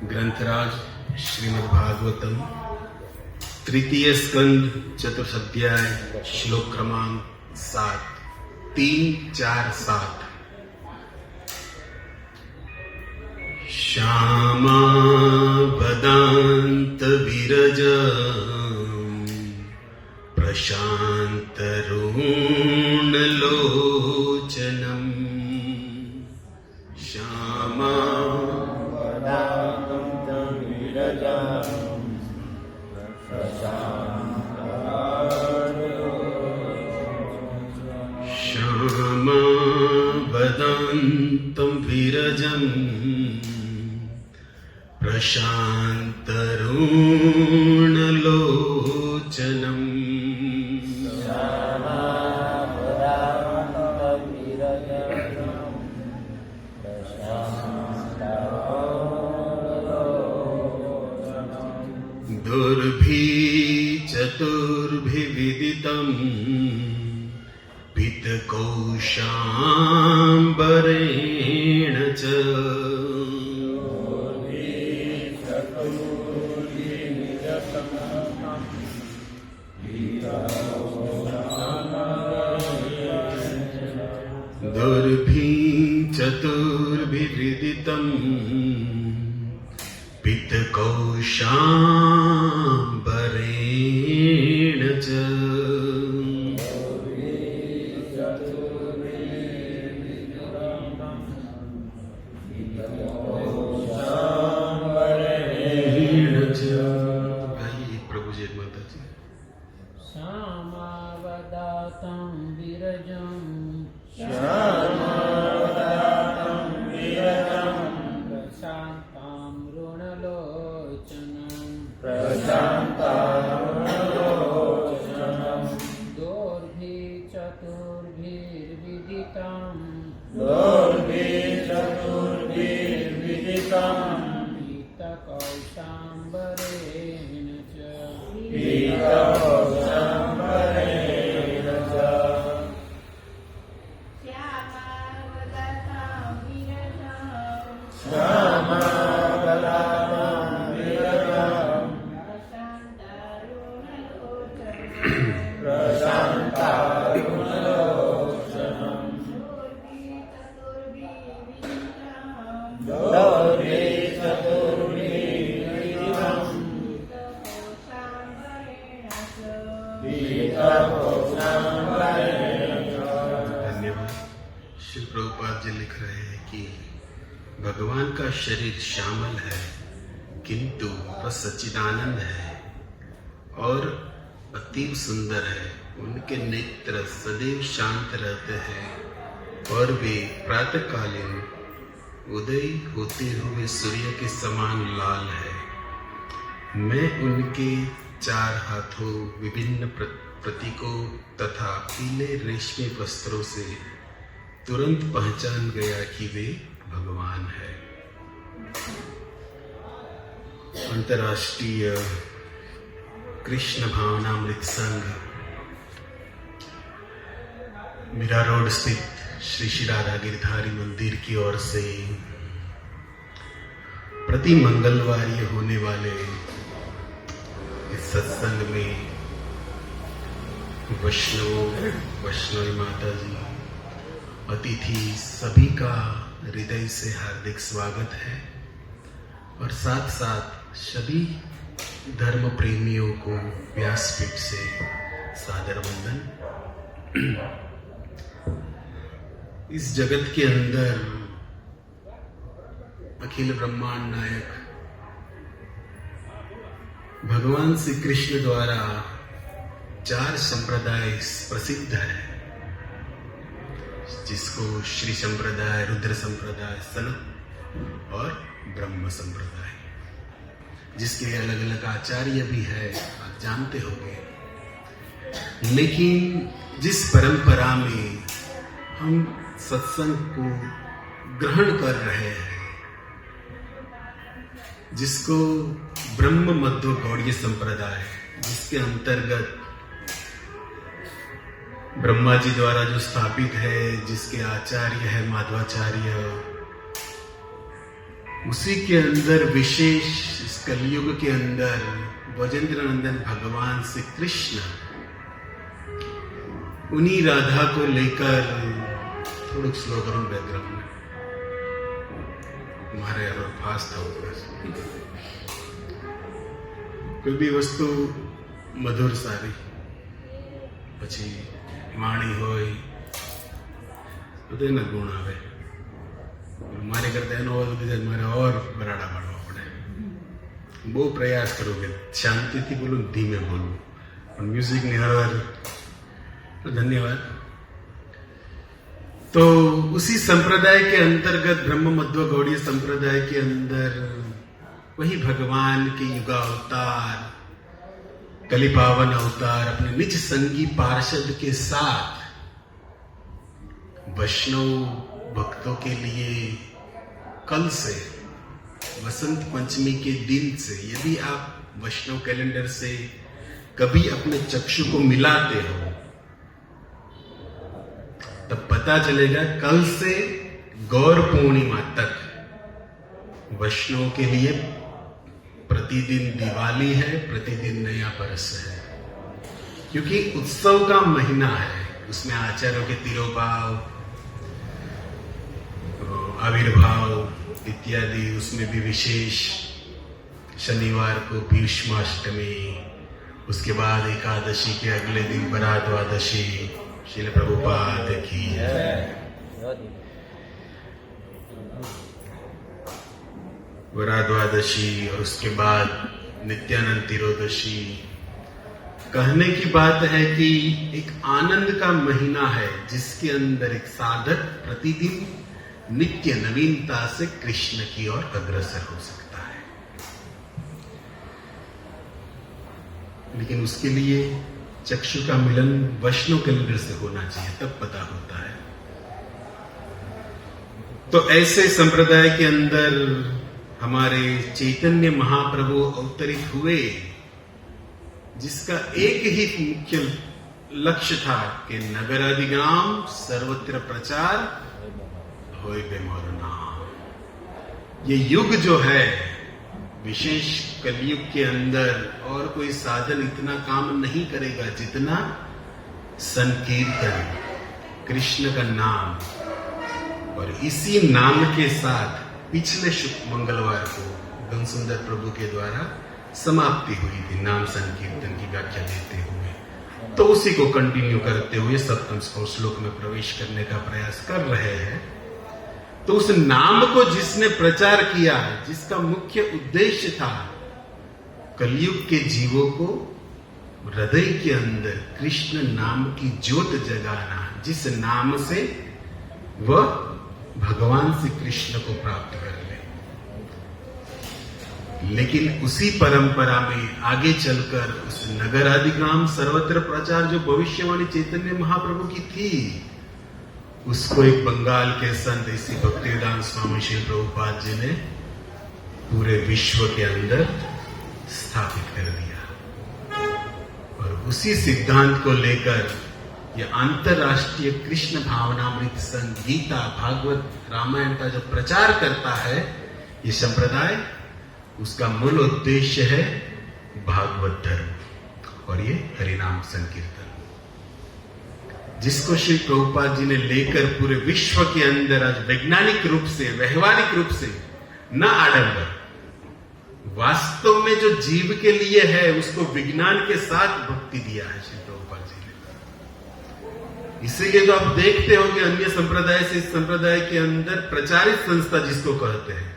ग्रंथराज श्रीमद्भागवतम तृतीय स्कंद चतुर्थ अध्याय श्लोक क्रमांक 7 3 4 7। श्यामा वदान्त विरज प्रशांत रुण लोचनम। श्यामा वदान्त विरज श्यामा वदान्तं विरजं प्रशान्तरुणलोचनम्। दुर्भिः चतुर्भिर्विदितम् पितकौशाम्बरेण च। दुर्भिः चतुर्भिर्विदितम् पितकौशाम्बरेण च। प्रभु जी माता जी। श्यामा वदातं विरजं प्रशान्तं रुणलोचनं दोर्भिः चतुर्भिर्विदितं पीतकौशाम्बरेण च। धन्यवाद। श्री प्रभुपाद जी लिख रहे हैं कि भगवान का शरीर श्यामल है किंतु वह सच्चिदानंद है और अतीव सुंदर है। उनके नेत्र सदैव शांत रहते हैं और वे प्रातःकालीन उदय होते हुए सूर्य के समान लाल है। मैं उनके 4 हाथों विभिन्न प्रतीकों तथा पीले रेशमी वस्त्रों से तुरंत पहचान गया कि वे भगवान है। अंतर्राष्ट्रीय कृष्ण भावनामृत संघ मीरा रोड स्थित श्री श्री राधा गिरधारी मंदिर की ओर से प्रति मंगलवार ये होने वाले इस सत्संग में वैष्णवी माता जी अतिथि सभी का हृदय से हार्दिक स्वागत है और साथ साथ सभी धर्म प्रेमियों को व्यासपीठ से सादर वंदन। इस जगत के अंदर अखिल ब्रह्मांड नायक भगवान श्री कृष्ण द्वारा 4 संप्रदाय प्रसिद्ध है, जिसको श्री संप्रदाय, रुद्र संप्रदाय, सनत और ब्रह्म संप्रदाय, जिसके अलग अलग आचार्य भी है, आप जानते होंगे। लेकिन जिस परंपरा में हम सत्संग को ग्रहण कर रहे हैं, जिसको ब्रह्म मध्व गौड़ीय संप्रदाय, जिसके अंतर्गत ब्रह्मा जी द्वारा जो स्थापित है, जिसके आचार्य है माधवाचार्य, उसी के अंदर विशेष इस कलयुग के अंदर ब्रजेंद्र नंदन भगवान श्री कृष्ण उन्हीं राधा को लेकर, थोड़ा स्लो करो बैकग्राउंड में, तुम्हारे यार फास्ट था थोड़ा सा। कोई भी वस्तु मधुर सारी પછી વાણી હોય બધું એના ગુણ આવે, મારે કરતા એનો અવાજ વધી જાય, મારે ઓર બરાડા પાડવા પડે। બહુ પ્રયાસ કરું કે શાંતિથી બોલું, ધીમે બોલું, પણ મ્યુઝિકની હર तो धन्यवाद। तो उसी संप्रदाय के अंतर्गत ब्रह्म मध्व गौड़ीय संप्रदाय के अंदर वही भगवान के युगावतार कलिपावन अवतार अपने निज संगी पार्षद के साथ वैष्णव भक्तों के लिए कल से वसंत पंचमी के दिन से, यदि आप वैष्णव कैलेंडर से कभी अपने चक्षु को मिलाते हो तब पता चलेगा कल से गौर पूर्णिमा तक वैष्णव के लिए प्रतिदिन दिवाली है, प्रतिदिन नया बरस है, क्योंकि उत्सव का महीना है। उसमें आचार्यों के तिरोभाव, आविर्भाव इत्यादि, उसमें भी विशेष शनिवार को भीष्माष्टमी, उसके बाद एकादशी के अगले दिन बरा द्वादशी, श्रील प्रभुपाद की वरा द्वादशी, और उसके बाद नित्यानंद तिरोदशी। कहने की बात है कि एक आनंद का महीना है जिसके अंदर एक साधक प्रतिदिन नित्य नवीनता से कृष्ण की ओर अग्रसर हो सकता है, लेकिन उसके लिए चक्षु का मिलन वैष्णव कैलेंडर से होना चाहिए, तब पता होता है। तो ऐसे संप्रदाय के अंदर हमारे चैतन्य महाप्रभु अवतरित हुए, जिसका एक ही मुख्य लक्ष्य था कि नगर अधिग्राम सर्वत्र प्रचार होय बे मोर नाम। ये युग जो है, विशेष कलयुग के अंदर और कोई साधन इतना काम नहीं करेगा जितना संकीर्तन, कृष्ण का नाम। और इसी नाम के साथ पिछले शुक्र मंगलवार को घनसुंदर प्रभु के द्वारा समाप्ति हुई थी नाम संकीर्तन की व्याख्या देते हुए। तो उसी को कंटिन्यू करते हुए सप्तम श्लोक में प्रवेश करने का प्रयास कर रहे हैं। तो उस नाम को जिसने प्रचार किया, जिसका मुख्य उद्देश्य था कलयुग के जीवों को हृदय के अंदर कृष्ण नाम की ज्योत जगाना, जिस नाम से वह भगवान श्री कृष्ण को प्राप्त कर ले। लेकिन उसी परंपरा में आगे चलकर उस नगर अधिग्राम सर्वत्र प्रचार जो भविष्यवाणी चैतन्य महाप्रभु की थी, उसको एक बंगाल के संत इसी भक्तिवेदांत स्वामी श्री प्रभुपाद जी ने पूरे विश्व के अंदर स्थापित कर दिया। और उसी सिद्धांत को लेकर यह अंतरराष्ट्रीय कृष्ण भावनामृत संघ गीता, भागवत, रामायण का जो प्रचार करता है ये संप्रदाय, उसका मूल उद्देश्य है भागवत धर्म और ये हरिनाम संकीर्तन, जिसको श्री प्रभुपाद जी ने लेकर पूरे विश्व के अंदर आज वैज्ञानिक रूप से, व्यवहारिक रूप से, न आडंबर, वास्तव में जो जीव के लिए है उसको विज्ञान के साथ भक्ति दिया है श्री प्रभुपाद जी ने। इसीलिए तो आप देखते हो कि अन्य संप्रदाय से इस संप्रदाय के अंदर प्रचारित संस्था जिसको कहते हैं,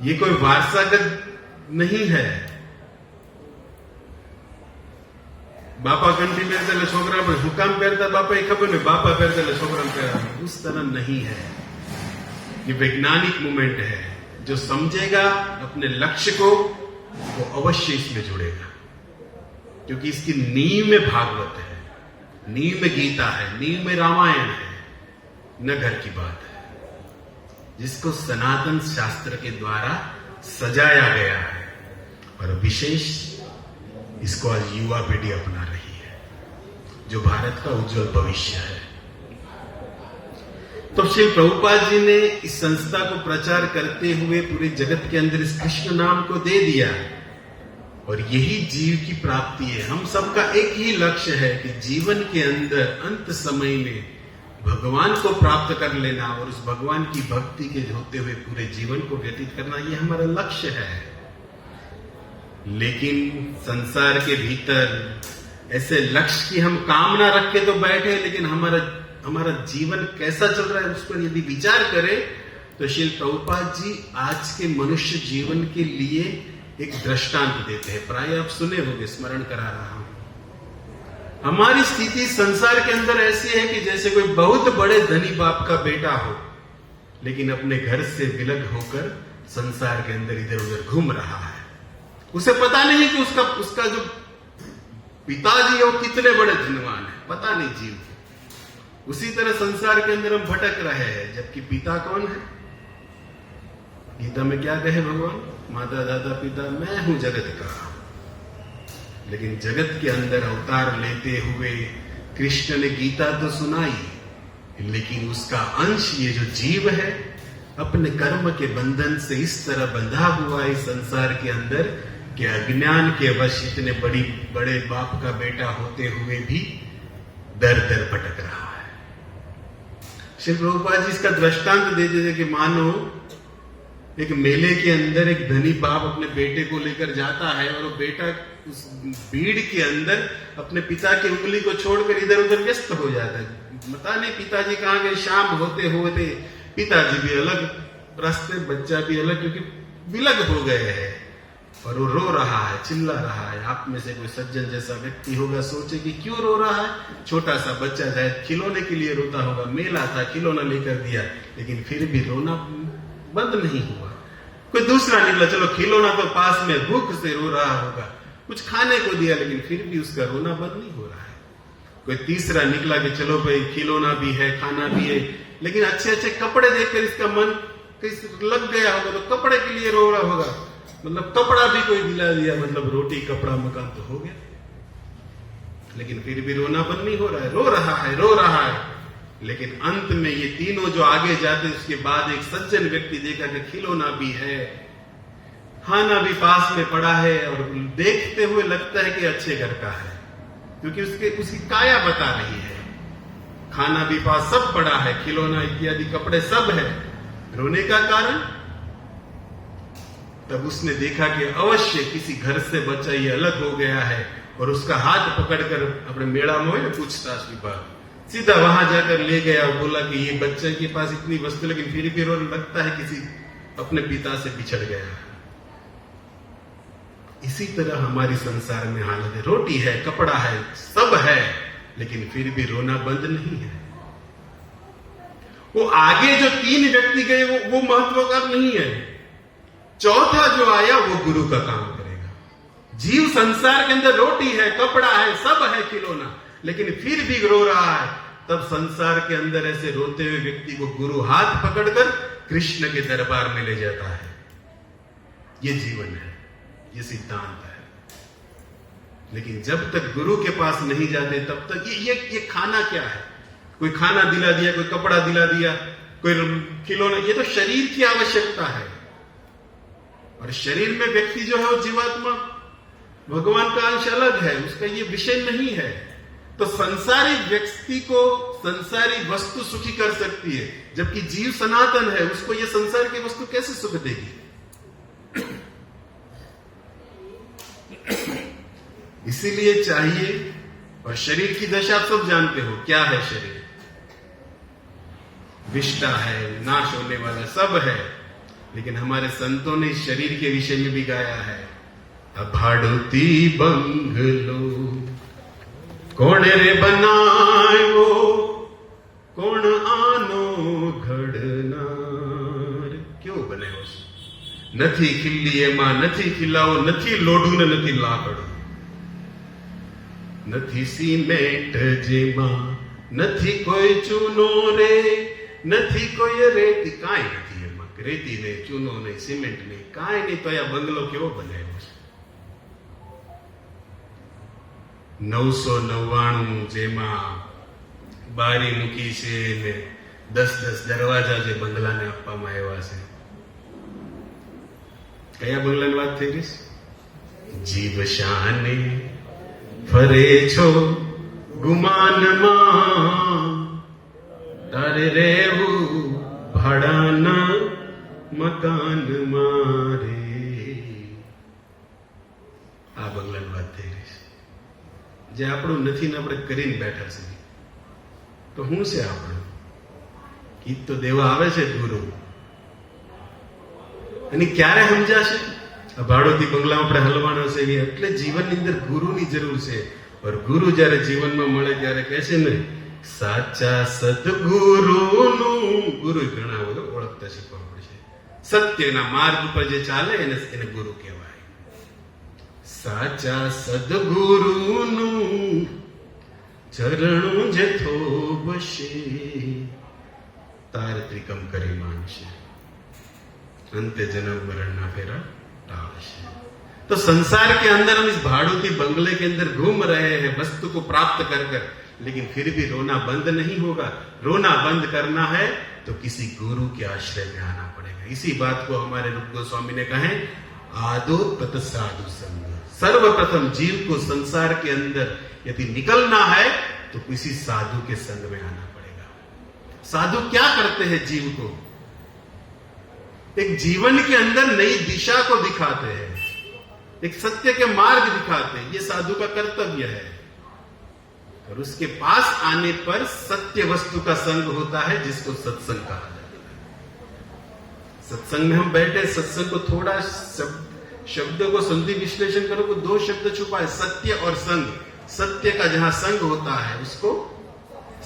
ये कोई वारसागत नहीं है। बापा कंठी પહેરતા छोकरा पर हुकाम પહેરતા बापा एक खबर नहीं, बापा પહેરતા छोकरा પહેरा, उस तरह नहीं है। ये वैज्ञानिक मूवमेंट है, जो समझेगा अपने लक्ष्य को वो अवश्य इसमें जुड़ेगा, क्योंकि इसकी नींव में भागवत है, नींव में गीता है, नींव में रामायण है, न घर की बात है, जिसको सनातन शास्त्र के द्वारा सजाया गया है। और विशेष इसको आज युवा पीढ़ी अपना रही है, जो भारत का उज्जवल भविष्य है। तो श्री प्रभुपाद जी ने इस संस्था को प्रचार करते हुए पूरे जगत के अंदर इस कृष्ण नाम को दे दिया, और यही जीव की प्राप्ति है। हम सबका एक ही लक्ष्य है कि जीवन के अंदर अंत समय में भगवान को प्राप्त कर लेना और उस भगवान की भक्ति के होते हुए पूरे जीवन को व्यतीत करना, ये हमारा लक्ष्य है। लेकिन संसार के भीतर ऐसे लक्ष्य की हम कामना रख के तो बैठे, लेकिन हमारा जीवन कैसा चल रहा है उस पर यदि विचार करें तो श्री प्रभुपाद जी आज के मनुष्य जीवन के लिए एक दृष्टांत देते हैं। प्राय आप सुने होंगे, स्मरण करा रहा हूं। हमारी स्थिति संसार के अंदर ऐसी है कि जैसे कोई बहुत बड़े धनी बाप का बेटा हो, लेकिन अपने घर से विलग होकर संसार के अंदर इधर उधर घूम रहा है। उसे पता नहीं कि उसका जो पिताजी है वो कितने बड़े धनवान है, पता नहीं जीव को। उसी तरह संसार के अंदर हम भटक रहे हैं, जबकि पिता कौन है? गीता में क्या कहे भगवान? माता दादा पिता मैं हूं जगत का। लेकिन जगत के अंदर अवतार लेते हुए कृष्ण ने गीता तो सुनाई, लेकिन उसका अंश ये जो जीव है अपने कर्म के बंधन से इस तरह बंधा हुआ है संसार के अंदर कि अज्ञान के वश इतने बड़े बाप का बेटा होते हुए भी दर दर भटक रहा है। श्री प्रभुपाद जी इसका दृष्टांत देते थे कि मानो एक मेले के अंदर एक धनी बाप अपने बेटे को लेकर जाता है, और वो बेटा उस भीड़ के अंदर अपने पिता की उंगली को छोड़कर इधर उधर व्यस्त हो जाता है। पता नहीं पिताजी कहाँ गए। शाम होते होते पिताजी भी अलग रास्ते, बच्चा भी अलग, क्योंकि विलग हो गए हैं। और वो रो रहा है, चिल्ला रहा है। आप में से कोई सज्जन जैसा व्यक्ति होगा, सोचे कि क्यों रो रहा है। छोटा सा बच्चा शायद खिलौने के लिए रोता होगा, मेला था खिलौना लेकर दिया, लेकिन फिर भी रोना बंद नहीं हुआ। कोई दूसरा निकला, चलो खिलौना तो पास में, भूख से रो रहा होगा, कुछ खाने को दिया, लेकिन फिर भी उसका रोना बंद नहीं हो रहा है। कोई तीसरा निकला कि चलो भाई खिलौना भी है, खाना भी है, लेकिन अच्छे अच्छे कपड़े देखकर इसका मन लग गया होगा, तो कपड़े के लिए रो रहा होगा। मतलब कपड़ा भी कोई दिला दिया, मतलब रोटी कपड़ा मकान तो हो गया, लेकिन फिर भी रोना बंद नहीं हो रहा है। रो रहा है। लेकिन अंत में ये तीनों जो आगे जाते, उसके बाद एक सज्जन व्यक्ति देखा कि खिलौना भी है, खाना भी पास में पड़ा है, और देखते हुए लगता है कि अच्छे घर का है, क्योंकि उसकी काया बता रही है। खाना भी पास सब पड़ा है, खिलौना इत्यादि कपड़े सब है। रोने का कारण? तब उसने देखा कि अवश्य किसी घर से बच्चा ये अलग हो गया है, और उसका हाथ पकड़कर अपने मेड़ा में पूछताछ विभाग सीधा वहां जाकर ले गया और बोला कि ये बच्चे के पास इतनी वस्तु, लेकिन फिर भी रोने लगता है किसी अपने पिता से बिछड़ गया है। इसी तरह हमारी संसार में हालत है। रोटी है, कपड़ा है, सब है, लेकिन फिर भी रोना बंद नहीं है। वो आगे जो तीन व्यक्ति गए वो महत्वपूर्ण नहीं है। चौथा जो आया वो गुरु का काम करेगा। जीव संसार के अंदर रोटी है, कपड़ा है, सब है, खिलौना, लेकिन फिर भी रो रहा है। तब संसार के अंदर ऐसे रोते हुए व्यक्ति को गुरु हाथ पकड़कर कृष्ण के दरबार में ले जाता है। ये जीवन है, ये सिद्धांत है। लेकिन जब तक गुरु के पास नहीं जाते तब तक ये खाना क्या है? कोई खाना दिला दिया, कोई कपड़ा दिला दिया, कोई खिलौना, ये तो शरीर की आवश्यकता है। और शरीर में व्यक्ति जो है वो जीवात्मा, भगवान का अंश अलग है, उसका ये विषय नहीं है। तो संसारी व्यक्ति को संसारी वस्तु सुखी कर सकती है, जबकि जीव सनातन है, उसको ये संसार की वस्तु कैसे सुख देगी? इसीलिए चाहिए, और शरीर की दशा आप सब जानते हो, क्या है शरीर? विष्टा है, नाश होने वाला सब है। लेकिन हमारे संतों ने इस शरीर के विषय में भी गाया है, अभाड़ुती बंगलो कौन रे बनायो, कौन आनो घड़नार। क्यों बने हो? नथी खिल्ली एमा नथी खिलाओ, नथी लोडू ने नथी लाकड़ो, नथी सीमेंट जेमा नथी कोई चूनो रे, नथी कोई रेती, काई नथी एमा रेती ने, चूनो ने, सीमेंट ने, काई नहीं, तो या बंगलो केवो बने? 999 જેમાં બારી મૂકી છે ને 10-10 દરવાજા જે બંગલાને આપવામાં આવ્યા છે. કયા બંગલાની વાત થઈ રહી છે? જીવ શાને ફરે છો ગુમાનમાં, તારે રહેવું ભાડાના મકાનમાં રે. આ બંગલાની વાત થઈ રહી છે. જે આપણું નથી ને આપણે કરીને બેઠા છીએ. તો શું છે આપણું? ઈ તો દેવા આવે છે ગુરુ. અને ક્યારે સમજાશે? આ ભાડોથી બંગલામાં આપણે હલવાનો છે એટલે જીવનની અંદર ગુરુની જરૂર છે. और ગુરુ જ્યારે જીવનમાં મળે ત્યારે કહે છે ને, સાચા સદગુરુનું, ગુરુ ઘણા બધું ઓળખતા શીખવા પડશે. સત્યના માર્ગ ઉપર જે ચાલે એને ગુરુ કહેવાય. સાચા સદગુરુનું ચરણું જે થોભશે, તાર ત્રિકમ કરી માનશે, અંતે जन्म मरण ना फेरा टालશે. तो संसार के अंदर हम इस भाड़ोती बंगले के अंदर घूम रहे हैं वस्तु को प्राप्त कर कर, लेकिन फिर भी रोना बंद नहीं होगा. रोना बंद करना है तो किसी गुरु के आश्रय में आना पड़ेगा. इसी बात को हमारे रूप गोस्वामी ने कहा है, आदो तत साधु संग. सर्वप्रथम जीव को संसार के अंदर यदि निकलना है तो किसी साधु के संग में आना पड़ेगा. साधु क्या करते हैं? जीव को एक जीवन के अंदर नई दिशा को दिखाते हैं, एक सत्य के मार्ग दिखाते हैं. ये साधु का कर्तव्य है. और उसके पास आने पर सत्य वस्तु का संग होता है, जिसको सत्संग कहा जाता है. सत्संग में हम बैठे, सत्संग को थोड़ा शब्दों को संधि विश्लेषण करो तो 2 शब्द छुपा है, सत्य और संग. सत्य का जहां संग होता है उसको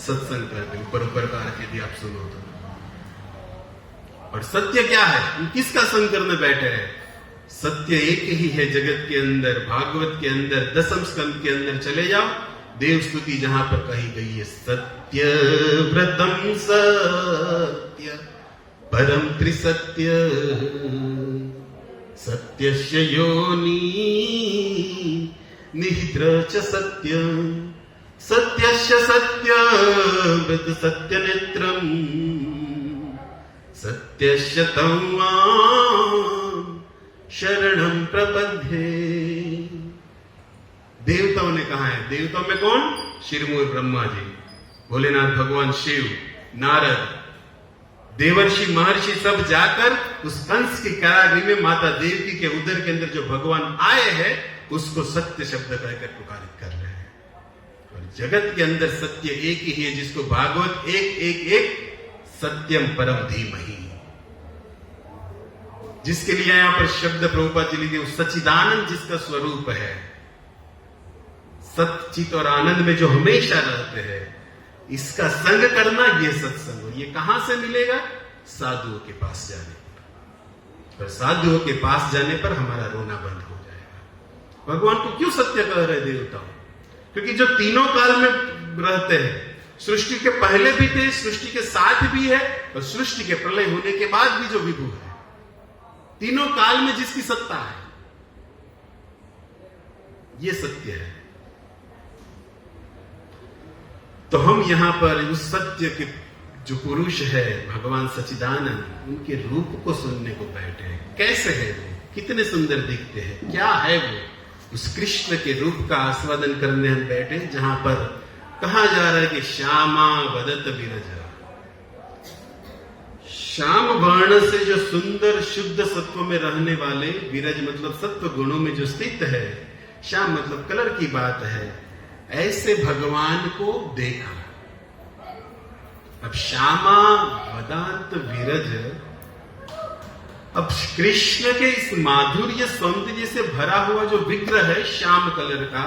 सत्संग कहते हैं. ऊपर का अर्थ यदि आप सुनो तो. और सत्य क्या है? हम किसका संग करने बैठे हैं? सत्य एक ही है जगत के अंदर. भागवत के अंदर 10वें स्कंद के अंदर चले जाओ, देव स्तुति जहां पर कही गई है, सत्य व्रतम सत्य परम त्रिसत्य, सत्यस्य योनि निहिद्र च सत्य, सत्यस्य सत्य व्रत सत्य नेत्रम, सत्यस्य तम शरणम प्रपद्ये. देवताओं ने कहा है. देवताओं में कौन? शिरमूर ब्रह्मा जी, भोलेनाथ भगवान शिव, नारद, देवर्षि महर्षि सब जाकर उस कंस की कारागृह में माता देवकी के उदर के अंदर जो भगवान आए हैं उसको सत्य शब्द कहकर पुकारित कर रहे हैं. और जगत के अंदर सत्य एक ही है, जिसको भागवत 1:1:1 सत्यम परम धीमहि, जिसके लिए यहां पर शब्द प्रभुपाद जी लिखे, सच्चिदानंद जिसका स्वरूप है, सच्चित और आनंद में जो हमेशा रहते हैं, इसका संग करना ये सत्संग. ये कहां से मिलेगा? साधुओं के पास जाने पर. और साधुओं के पास जाने पर हमारा रोना बंद हो जाएगा. भगवान को क्यों सत्य कह रहे देवताओं? क्योंकि जो तीनों काल में रहते हैं, सृष्टि के पहले भी थे, सृष्टि के साथ भी है, और सृष्टि के प्रलय होने के बाद भी जो विभु है, तीनों काल में जिसकी सत्ता है, ये सत्य है. तो हम यहां पर उस सत्य के जो पुरुष है भगवान सच्चिदानंद, उनके रूप को सुनने को बैठे हैं. कैसे है वो? कितने सुंदर दिखते हैं? क्या है वो? उस कृष्ण के रूप का आस्वादन करने हम बैठे, जहां पर कहा जा रहा है कि श्यामा वदत विरजा. श्याम वर्ण से जो सुंदर शुद्ध सत्व में रहने वाले, विरज मतलब सत्व गुणों में जो स्थित है, श्याम मतलब कलर की बात है, ऐसे भगवान को देखा. अब श्यामा वदांत विरज, अब कृष्ण के इस माधुर्य सौंदर्य से भरा हुआ जो विग्रह है श्याम कलर का,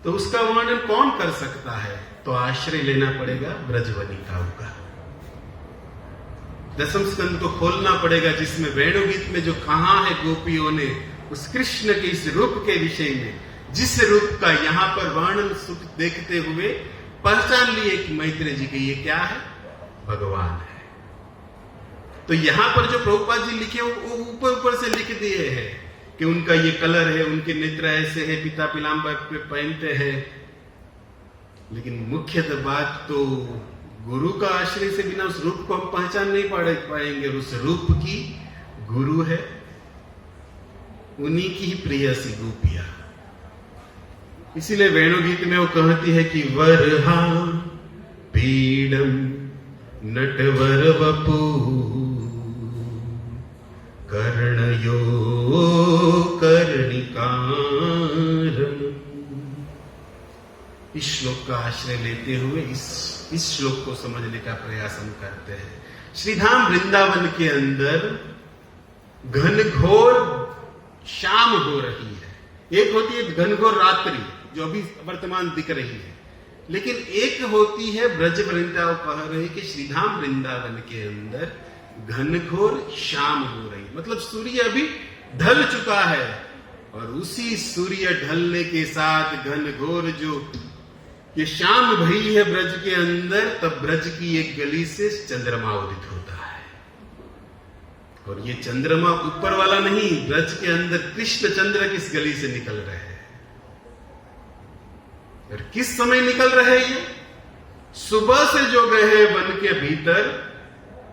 तो उसका वर्णन कौन कर सकता है? तो आश्रय लेना पड़ेगा ब्रजवनिताओं का. 10वें स्कंद को खोलना पड़ेगा, जिसमें वेणुगीत में जो कहा है गोपियों ने उस कृष्ण के इस रूप के विषय में, जिस रूप का यहाँ पर वर्णन सुख देखते हुए पहचान लिए कि मैत्रेय जी के ये क्या है? भगवान है. तो यहां पर जो प्रभुपाद जी लिखे वो ऊपर से लिख दिए हैं कि उनका ये कलर है, उनके नेत्र ऐसे है, पिता पीताम्बर पे पहनते हैं. लेकिन मुख्य बात तो गुरु का आश्रय से बिना उस रूप को हम पहचान नहीं पाएंगे। और उस रूप की गुरु है, उन्हीं की ही प्रियसी गोपिया। इसीलिए वेणु गीत में वो कहती है कि वरहा पीडम नटवर वपू कर्णयो कर्णिकारम। इस श्लोक का आश्रय लेते हुए इस श्लोक को समझने का प्रयास हम करते हैं। श्रीधाम वृंदावन के अंदर घनघोर शाम हो रही है। एक होती है घनघोर रात्रि जो अभी वर्तमान दिख रही है, लेकिन एक होती है ब्रज वृंदावन। कह रहे कि श्रीधाम वृंदावन के अंदर घनघोर शाम हो रही है, मतलब सूर्य अभी ढल चुका है। और उसी सूर्य ढलने के साथ घनघोर जो ये शाम भई है ब्रज के अंदर, तब ब्रज की एक गली से चंद्रमा उदित होता है। और ये चंद्रमा ऊपर वाला नहीं, ब्रज के अंदर कृष्ण चंद्र किस गली से निकल रहे हैं। और किस समय निकल रहे ये? सुबह से जो गए वन के भीतर,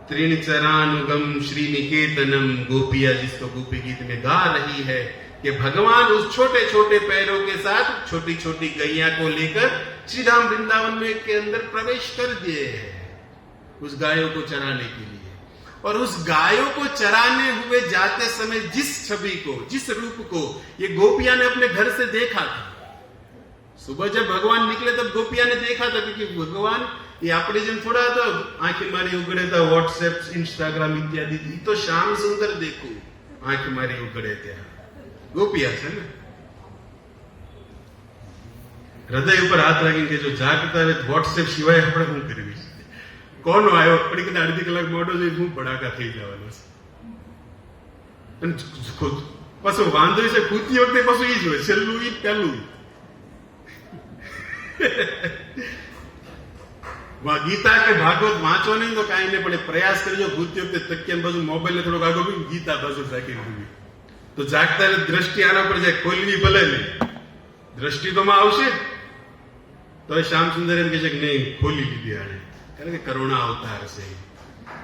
त्रिणचरानुगम श्री निकेतनम, गोपिया जिसको गोपी गीत में गा रही है कि भगवान उस छोटे छोटे पैरों के साथ छोटी छोटी गैया को लेकर श्रीधाम वृंदावन में के अंदर प्रवेश कर दिए हैं उस गायों को चराने के लिए। और उस गायों को चराने हुए जाते समय जिस छवि को, जिस रूप को ये गोपिया ने अपने घर से देखा था, सुबह जब भगवान निकले तब गोपिया ने देखा था, क्योंकि भगवान ये अपने जन थोड़ा था आंखें मारी उगड़े था, व्हाट्सएप इंस्टाग्राम इत्यादि थी, तो श्याम सुंदर देखो आंखें मारी उगड़े थे गोपिया છે ને। હૃદય ઉપર હાથ રાખીને જો જાગતા હોય વોટ્સએપ સિવાય આપણે શું કરવી છે? કોનો આવ્યો પડી કદાચ અડધી કલાક મોડો જોઈ હું ભડાકા થઈ જવાનો છે। પાછો વાંધો છે કૂદતી વખતે પાછું ઈ જ હોય, છેલ્લું ઈ પહેલું ગીતા કે ભાગવત વાંચો નહીં તો કાંઈ નહીં, પણ પ્રયાસ કરજો કૂદતી વખતે તકિયા બાજુ મોબાઈલ થોડોક આગળ ગીતા બાજુ રાખી દીધી તો જાગતા દ્રષ્ટિ આના પર જાય, ખોલવી ભલે નહીં, દ્રષ્ટિ તો માં આવશે। તો શ્યામ સુંદર એમ કે છે કે નહીં ખોલી લીધી આને, કારણ કે કરુણા અવતાર છે।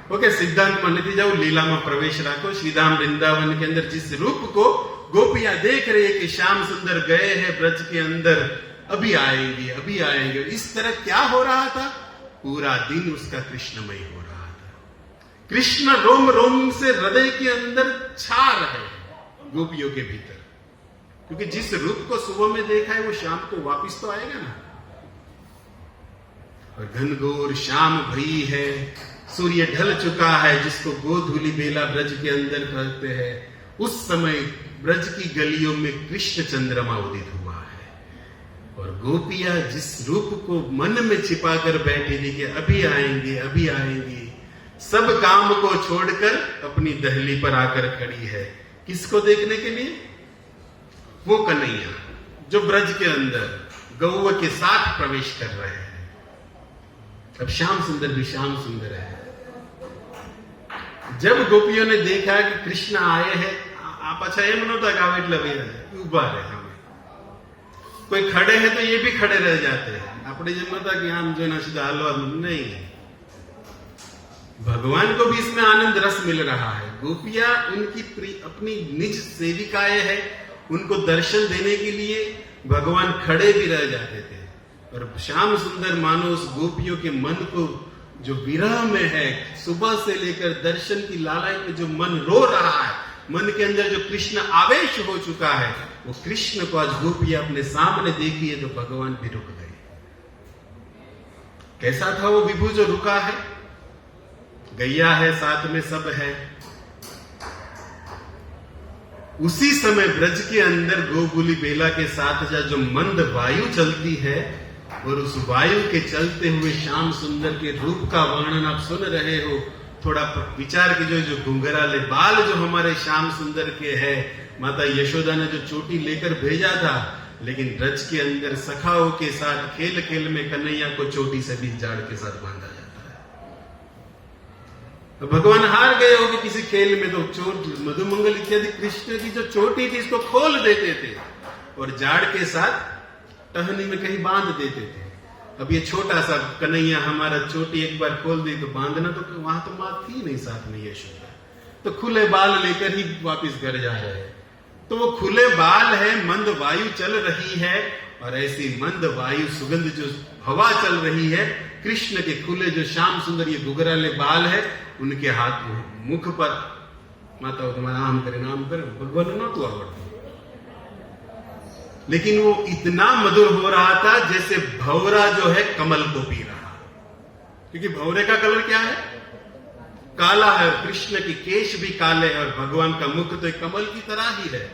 ओके, सिद्धांत में नहीं जाओ, लीला में प्रवेश रखो। श्रीधाम वृंदावन के अंदर जिस रूप को गोपियां देख रही है कि श्याम सुंदर गए हैं ब्रज के अंदर, अभी आएंगे अभी आएंगे, इस तरह क्या हो रहा था? पूरा दिन उसका कृष्णमय हो रहा था। कृष्ण रोम रोम से हृदय के अंदर छा रहे हैं गोपियों के भीतर, क्योंकि जिस रूप को सुबह में देखा है वो शाम को वापिस तो आएगा ना। और घनघोर शाम भई है, सूर्य ढल चुका है, जिसको गोधूली बेला ब्रज के अंदर कहते हैं। उस समय ब्रज की गलियों में कृष्ण चंद्रमा उदित हुआ है। और गोपियां जिस रूप को मन में छिपा कर बैठी थी कि अभी आएंगे अभी आएंगे, सब काम को छोड़कर अपनी दहली पर आकर खड़ी है। किसको देखने के लिए? वो कन्हैया जो ब्रज के अंदर गौ के साथ प्रवेश कर रहे हैं। अब श्याम सुंदर भी श्याम सुंदर है। जब गोपियों ने देखा कि कृष्ण आए हैं, आप अच्छा एम नता कि आवे એટલે ભાઈ ઊભા રહે, हमें कोई खड़े हैं तो ये भी खड़े रह जाते हैं। अपने जन्म था कि आम जो ना सीधा हलवा नहीं, भगवान को भी इसमें आनंद रस मिल रहा है। गोपियां उनकी अपनी निज सेविकाएं हैं, उनको दर्शन देने के लिए भगवान खड़े भी रह जाते थे। और श्याम सुंदर मानो उस गोपियों के मन को जो विरह में है, सुबह से लेकर दर्शन की लालच में जो मन रो रहा है, मन के अंदर जो कृष्ण आवेश हो चुका है, वो कृष्ण को आज गोपियां अपने सामने देखी है तो भगवान भी रुक गए। कैसा था वो विभू जो रुका है? गैया है, साथ में सब है। उसी समय ब्रज के अंदर गोगुली बेला के साथ जो मंद वायु चलती है, और उस वायु के चलते हुए श्याम सुंदर के रूप का वर्णन आप सुन रहे हो। थोड़ा विचार कीजिए, जो घुंघराले बाल जो हमारे श्याम सुंदर के हैं, माता यशोदा ने जो चोटी लेकर भेजा था, लेकिन ब्रज के अंदर सखाओं के साथ खेल खेल में कन्हैया को चोटी से भी जाड़ के साथ बांधा जाता है। तो भगवान हार गए होंगे किसी खेल में, तो चोट मधुमंगल इत्यादि कृष्ण की जो चोटी थी इसको खोल देते थे और जाड़ के साथ टहनी में कहीं बांध देते थे। अब ये छोटा सा कन्हैया हमारा चोटी एक बार खोल दी तो बांधना तो वहां तो माँ थी नहीं साथ में यशोदा, तो खुले बाल लेकर ही वापिस घर जा रहे हैं। तो वो खुले बाल है, मंद वायु चल रही है, और ऐसी मंद वायु सुगंध जो हवा चल रही है, कृष्ण के खुले जो श्याम सुंदर ये गुगराले बाल है, उनके हाथ मुख पर माता तुम्हारा नाम करे भगवान ना तो आवड़ता, लेकिन वो इतना मधुर हो रहा था जैसे भौरा जो है कमल को पी रहा, क्योंकि भौरे का कलर क्या है? काला है। कृष्ण के केश भी काले हैं और भगवान का मुख तो एक कमल की तरह ही है।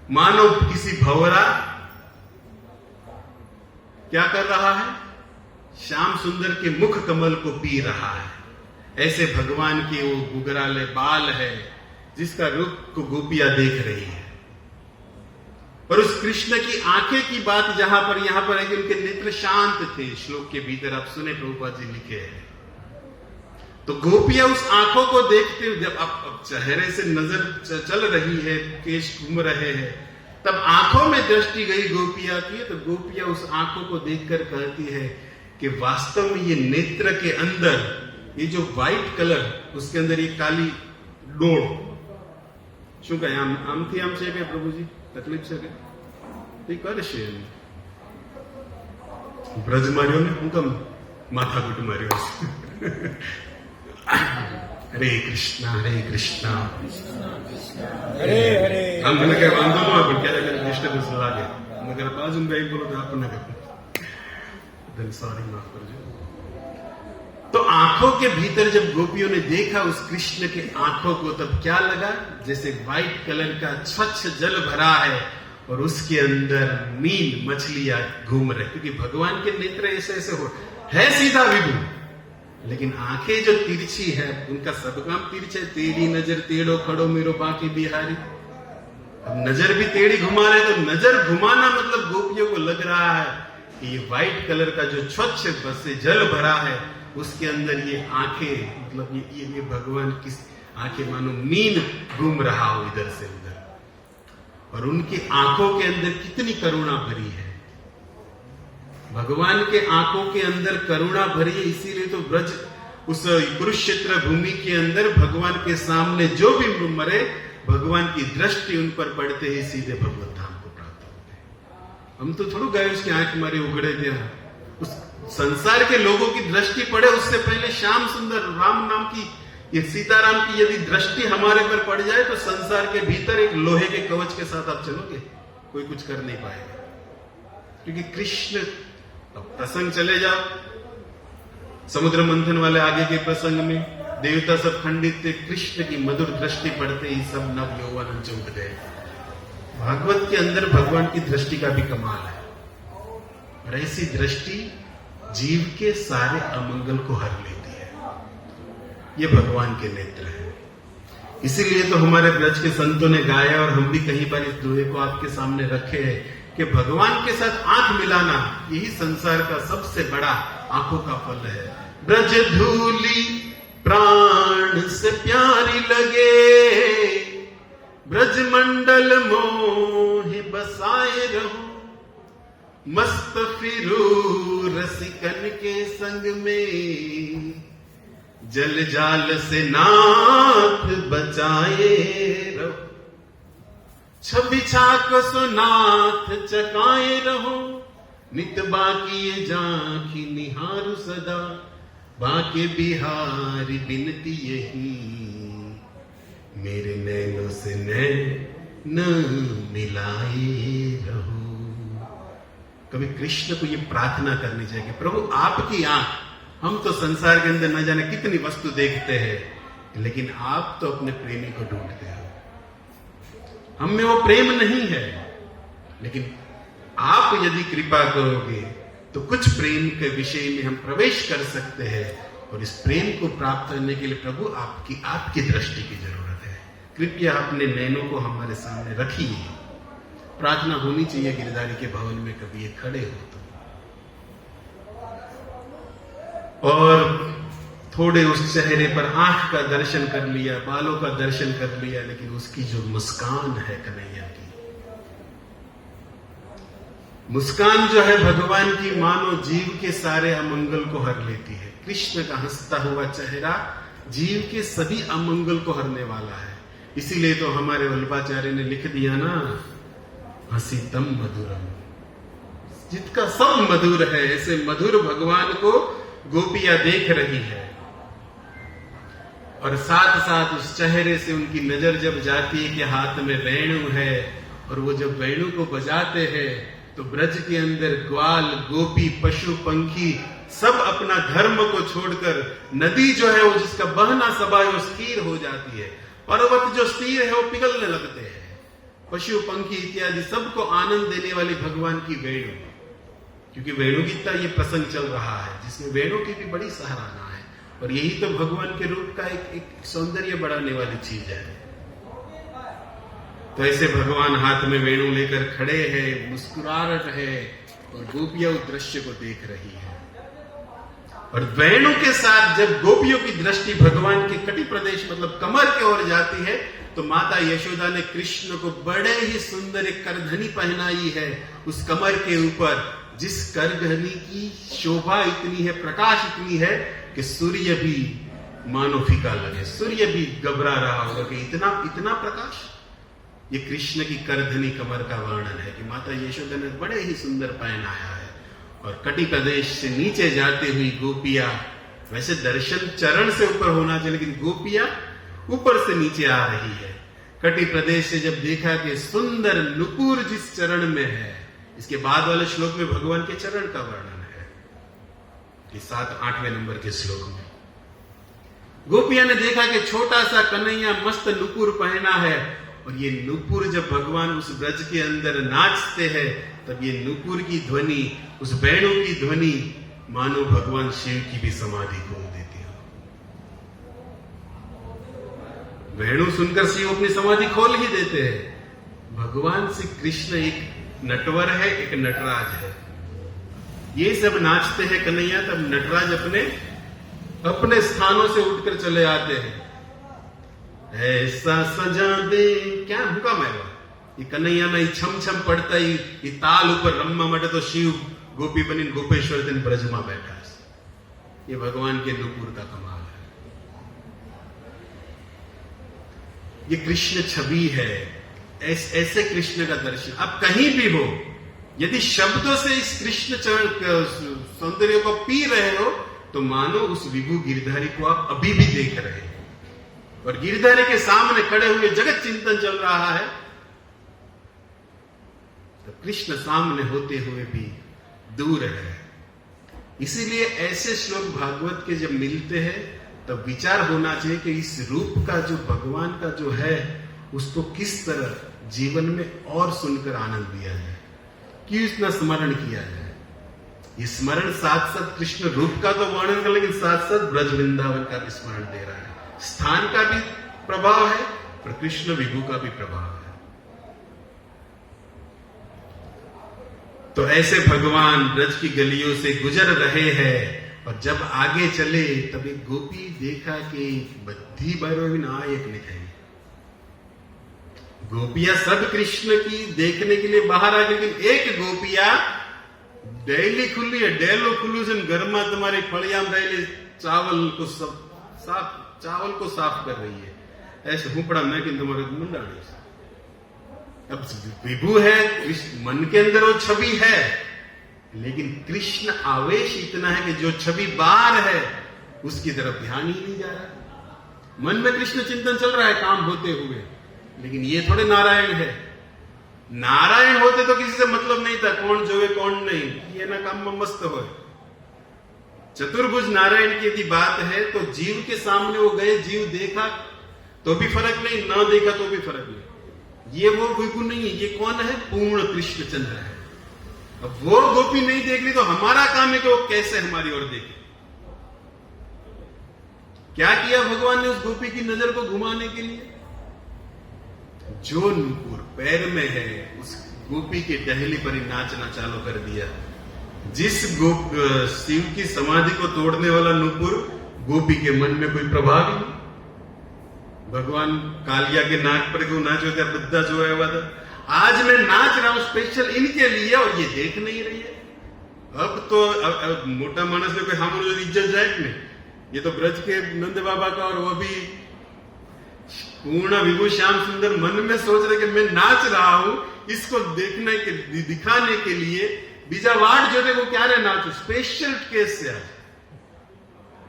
मानो किसी भौरा क्या कर रहा है? श्याम सुंदर के मुख कमल को पी रहा है। ऐसे भगवान के वो गुगराले बाल है जिसका रूप को गोपियां देख रही है। और उस कृष्ण की आंखें की बात जहां पर यहां पर है कि उनके नेत्र शांत थे। श्लोक के भीतर आप सुने प्रभुपाद जी लिखे हैं। तो गोपियां उस आंखों को देखते हुए, जब अब चेहरे से नजर चल रही है, केश घूम रहे हैं, तब आंखों में दृष्टि गई गोपियां की, तो गोपियां उस आंखों को देखकर कहती है कि वास्तव में ये नेत्र के अंदर ये जो व्हाइट कलर, उसके अंदर ये काली डोर શું કહે આમથી આમ છે કે પ્રભુજી તકલીફ છે કે તે કરશે બ્રજ માર્યો ને હું કમ માથાકૂટ માર્યો હરે કૃષ્ણ હરે હરે આમ મને કઈ વાંધો ન હોય, પણ ક્યારેક ડિસ્ટર્બન્સ લાગે, મગર બાજુ કઈ બોલો તો આપણને કઈ सॉरी माफ करજો। तो आंखों के भीतर जब गोपियों ने देखा उस कृष्ण के आंखों को, तब क्या लगा? जैसे व्हाइट कलर का स्वच्छ जल भरा है और उसके अंदर मीन मछलियां घूम रहे, क्योंकि भगवान के नेत्र ऐसे ऐसे हो है सीधा विभु, लेकिन आंखें जो तिरछी है, उनका सब काम तिरछे। तेरी नजर टेढ़ो खड़ो मेरो बाकी बिहारी। अब नजर भी टेढ़ी घुमा रहे, तो नजर घुमाना मतलब गोपियों को लग रहा है कि ये व्हाइट कलर का जो स्वच्छ बस से जल भरा है, उसके अंदर ये आंखें, मतलब ये भगवान की आंखें मानो मीन घूम रहा हो इधर से उधर, और उनकी आंखों के अंदर कितनी करुणा भरी है। भगवान के आंखों के अंदर करुणा भरी है, इसीलिए तो ब्रज उस कुरुक्षेत्र भूमि के अंदर भगवान के सामने जो भी मरे, भगवान की दृष्टि उन पर पड़ते ही सीधे भगवत धाम को प्राप्त होते हैं। हम तो थोड़ा गए उसकी आंख मारे उगड़े थे, उस संसार के लोगों की दृष्टि पड़े उससे पहले श्याम सुंदर राम नाम की, ये सीताराम की यदि दृष्टि हमारे पर पड़ जाए, तो संसार के भीतर एक लोहे के कवच के साथ आप चलोगे, कोई कुछ कर नहीं पाएगा, क्योंकि कृष्ण। प्रसंग चले जाओ, समुद्र मंथन वाले आगे के प्रसंग में देवता सब खंडित थे, कृष्ण की मधुर दृष्टि पड़ते ही सब नव यौवन उठ गए। भागवत के अंदर भगवान की दृष्टि का भी कमाल है, और ऐसी दृष्टि जीव के सारे अमंगल को हर लेती है। ये भगवान के नेत्र है। इसीलिए तो हमारे ब्रज के संतों ने गाया, और हम भी कहीं बार इस दोहे को आपके सामने रखे हैं कि भगवान के साथ आंख मिलाना यही संसार का सबसे बड़ा आंखों का फल है। ब्रज धूली प्राण से प्यारी लगे, ब्रज मंडल मोहि बसाए रहो, मस्त फिरू रसिकन के संग में, जल जाल से नाथ बचाए रहो, छवि छाक सो नाथ चकाए रहो, नित बाकी जांखी निहारु सदा, बाके बिहारी बिनती यही, मेरे नैनों से नैन मिलाए रहो। कभी कृष्ण को ये प्रार्थना करनी चाहिए कि प्रभु आपकी आंख, हम तो संसार के अंदर न जाने कितनी वस्तु देखते हैं, लेकिन आप तो अपने प्रेमी को ढूंढते हो। हम में वो प्रेम नहीं है, लेकिन आप यदि कृपा करोगे तो कुछ प्रेम के विषय में हम प्रवेश कर सकते हैं, और इस प्रेम को प्राप्त करने के लिए प्रभु आपकी दृष्टि की जरूरत है। कृपया अपने नैनों को हमारे सामने रखिए। प्रार्थना होनी चाहिए गिरधारी के भवन में, कभी ये खड़े हो तो, और थोड़े उस चेहरे पर आंख का दर्शन कर लिया, बालों का दर्शन कर लिया, लेकिन उसकी जो मुस्कान है कन्हैया की, मुस्कान जो है भगवान की, मानो जीव के सारे अमंगल को हर लेती है। कृष्ण का हंसता हुआ चेहरा जीव के सभी अमंगल को हरने वाला है। इसीलिए तो हमारे वल्लभाचार्य ने लिख दिया ना, हसीतम मधुरम, जिसका सब मधुर है। ऐसे मधुर भगवान को गोपियां देख रही है, और साथ साथ उस चेहरे से उनकी नजर जब जाती है कि हाथ में वेणु है, और वो जब वेणु को बजाते हैं तो ब्रज के अंदर ग्वाल, गोपी, पशु, पंखी सब अपना धर्म को छोड़कर, नदी जो है वो जिसका बहना सबाय वो स्थिर हो जाती है, पर्वत जो स्थिर है वो पिघलने लगते हैं, पशु पंखी इत्यादि सबको आनंद देने वाली भगवान की वेणु, क्योंकि वेणु गीता ये प्रसंग चल रहा है जिसमें वेणु की भी बड़ी सराहना है। और यही तो भगवान के रूप का एक सौंदर्य बढ़ाने वाली चीज है। तो ऐसे भगवान हाथ में वेणु लेकर खड़े हैं, मुस्कुराहट है, और गोपियां उस दृश्य को देख रही है। और वेणु के साथ जब गोपियों की दृष्टि भगवान के कटी प्रदेश मतलब कमर के ओर जाती है, तो माता यशोदा ने कृष्ण को बड़े ही सुंदर एक करधनी पहनाई है उस कमर के ऊपर, जिस करधनी की शोभा इतनी है, प्रकाश इतनी है कि सूर्य भी मानो फीका लगे, सूर्य भी घबरा रहा होगा कि इतना प्रकाश। ये कृष्ण की करधनी कमर का वर्णन है कि माता यशोदा ने बड़े ही सुंदर पहनाया है। और कटी प्रदेश से नीचे जाती हुई गोपियां, वैसे दर्शन चरण से ऊपर होना चाहिए, लेकिन गोपियां ऊपर से नीचे आ रही है। कटी प्रदेश से जब देखा कि सुंदर नुपुर जिस चरण में है, इसके बाद वाले श्लोक में भगवान के चरण का वर्णन है, कि 7-8वें नंबर के श्लोक में गोपियां ने देखा कि छोटा सा कन्हैया मस्त नुपुर पहना है, और ये नुपुर जब भगवान उस ब्रज के अंदर नाचते हैं, तब ये नुपुर की ध्वनि, उस वेणु की ध्वनि मानो भगवान शिव की भी समाधि खोल देती हो। वेणु सुनकर शिव अपनी समाधि खोल ही देते हैं। भगवान श्री कृष्ण एक नटवर है, एक नटराज है। ये सब नाचते हैं कन्हैया, तब नटराज अपने स्थानों से उठकर चले आते हैं। ऐसा सजा दे, क्या हुक्म है वो, ये कन्हैया में छम छम पड़ता ही ये ताल ऊपर रम्मा मटे, तो शिव गोपी बनी गोपेश्वर दिन ब्रजमा बैठा है। ये भगवान के नुपुर का कमाल है। ये कृष्ण छवि है, ऐसे कृष्ण का दर्शन अब कहीं भी हो, यदि शब्दों से इस कृष्ण चरण सौंदर्य को पी रहे हो, तो मानो उस विभु गिरधारी को आप अभी भी देख रहे हो, और गिरधारी के सामने खड़े हुए जगत चिंतन चल रहा है, तो कृष्ण सामने होते हुए भी दूर है। इसीलिए ऐसे श्लोक भागवत के जब मिलते हैं, तब विचार होना चाहिए कि इस रूप का जो भगवान का जो है, उसको किस तरह जीवन में और सुनकर आनंद दिया जाए, क्यों इतना स्मरण किया जाए। ये स्मरण साथ साथ कृष्ण रूप का तो वर्णन कर, लेकिन साथ साथ ब्रज वृंदावन का भी स्मरण दे रहा है। स्थान का भी प्रभाव है और कृष्ण विभु का भी प्रभाव है। तो ऐसे भगवान ब्रज की गलियों से गुजर रहे हैं, और जब आगे चले तब एक गोपी देखा कि बद्धी भैरवी नायक लिखे। गोपियां सब कृष्ण की देखने के लिए बाहर आ गई, लेकिन एक गोपिया डेली खुली है, डेलो खुलू से गर्मा तुम्हारी फड़ियाम डेली चावल को साफ कर रही है। ऐसे हुपड़ा मैं कि तुम्हारे मुंडा नहीं। अब विभु है, मन के अंदर वो छवि है, लेकिन कृष्ण आवेश इतना है कि जो छवि बाहर है उसकी तरफ ध्यान ही नहीं जा रहा। मन में कृष्ण चिंतन चल रहा है काम होते हुए, लेकिन ये थोड़े नारायण है। नारायण होते तो किसी से मतलब नहीं था, कौन जोवे कौन नहीं, ये ना काम में मस्त हो। चतुर्भुज नारायण की यदि बात है, तो जीव के सामने वो गए, जीव देखा तो भी फर्क नहीं, ना देखा तो भी फर्क नहीं। ये वो विभु नहीं है, ये कौन है? पूर्ण कृष्णचंद्र है। अब वो गोपी नहीं देख रही, तो हमारा काम है कि वो कैसे हमारी ओर देखे। क्या किया भगवान ने उस गोपी की नजर को घुमाने के लिए? जो नुपुर पैर में है उस गोपी के टहली पर ही नाचना चालू कर दिया। जिस शिव की समाधि को तोड़ने वाला नुपुर, गोपी के मन में कोई प्रभाव नहीं। भगवान कालिया के नाक पर क्यों नाच होता बद्दा जो है आज मैं नाच रहा हूं स्पेशल इनके लिए और ये देख नहीं रही है। अब तो अब मोटा मानस ने कोई हम इज्जत जाए नहीं। ये तो ब्रज के नंद बाबा का, और वो भी पूर्ण विभू श्याम सुंदर मन में सोच रहे कि मैं नाच रहा हूं, इसको देखने के दिखाने के लिए बीजा वार्ड जो थे वो क्या रहे नाचो स्पेशल केस से आज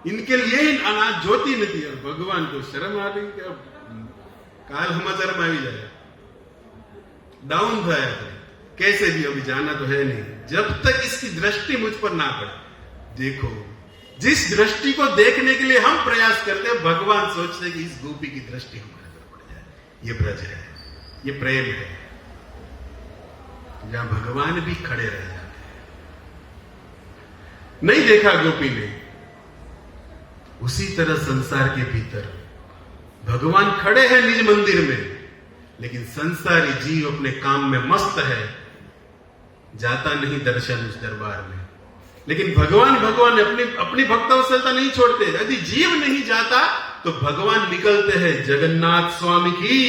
इनके लिए ही अनाज ज्योति नहीं थी। और भगवान को शर्म आ रही कि काल समाचार में आ जाए डाउन था कैसे भी अभी जाना तो है नहीं, जब तक इसकी दृष्टि मुझ पर ना पड़े। देखो जिस दृष्टि को देखने के लिए हम प्रयास करते हैं, भगवान सोचते हैं कि इस गोपी की दृष्टि हमारे पर पड़ जाए। ये ब्रज है, ये प्रेम है, जहां भगवान भी खड़े रह जाते हैं। नहीं देखा गोपी ने, उसी तरह संसार के भीतर भगवान खड़े हैं निज मंदिर में, लेकिन संसारी जीव अपने काम में मस्त है, जाता नहीं दर्शन उस दरबार में। लेकिन भगवान अपनी भक्तवत्सलता नहीं छोड़ते। यदि जीव नहीं जाता तो भगवान निकलते हैं जगन्नाथ स्वामी की।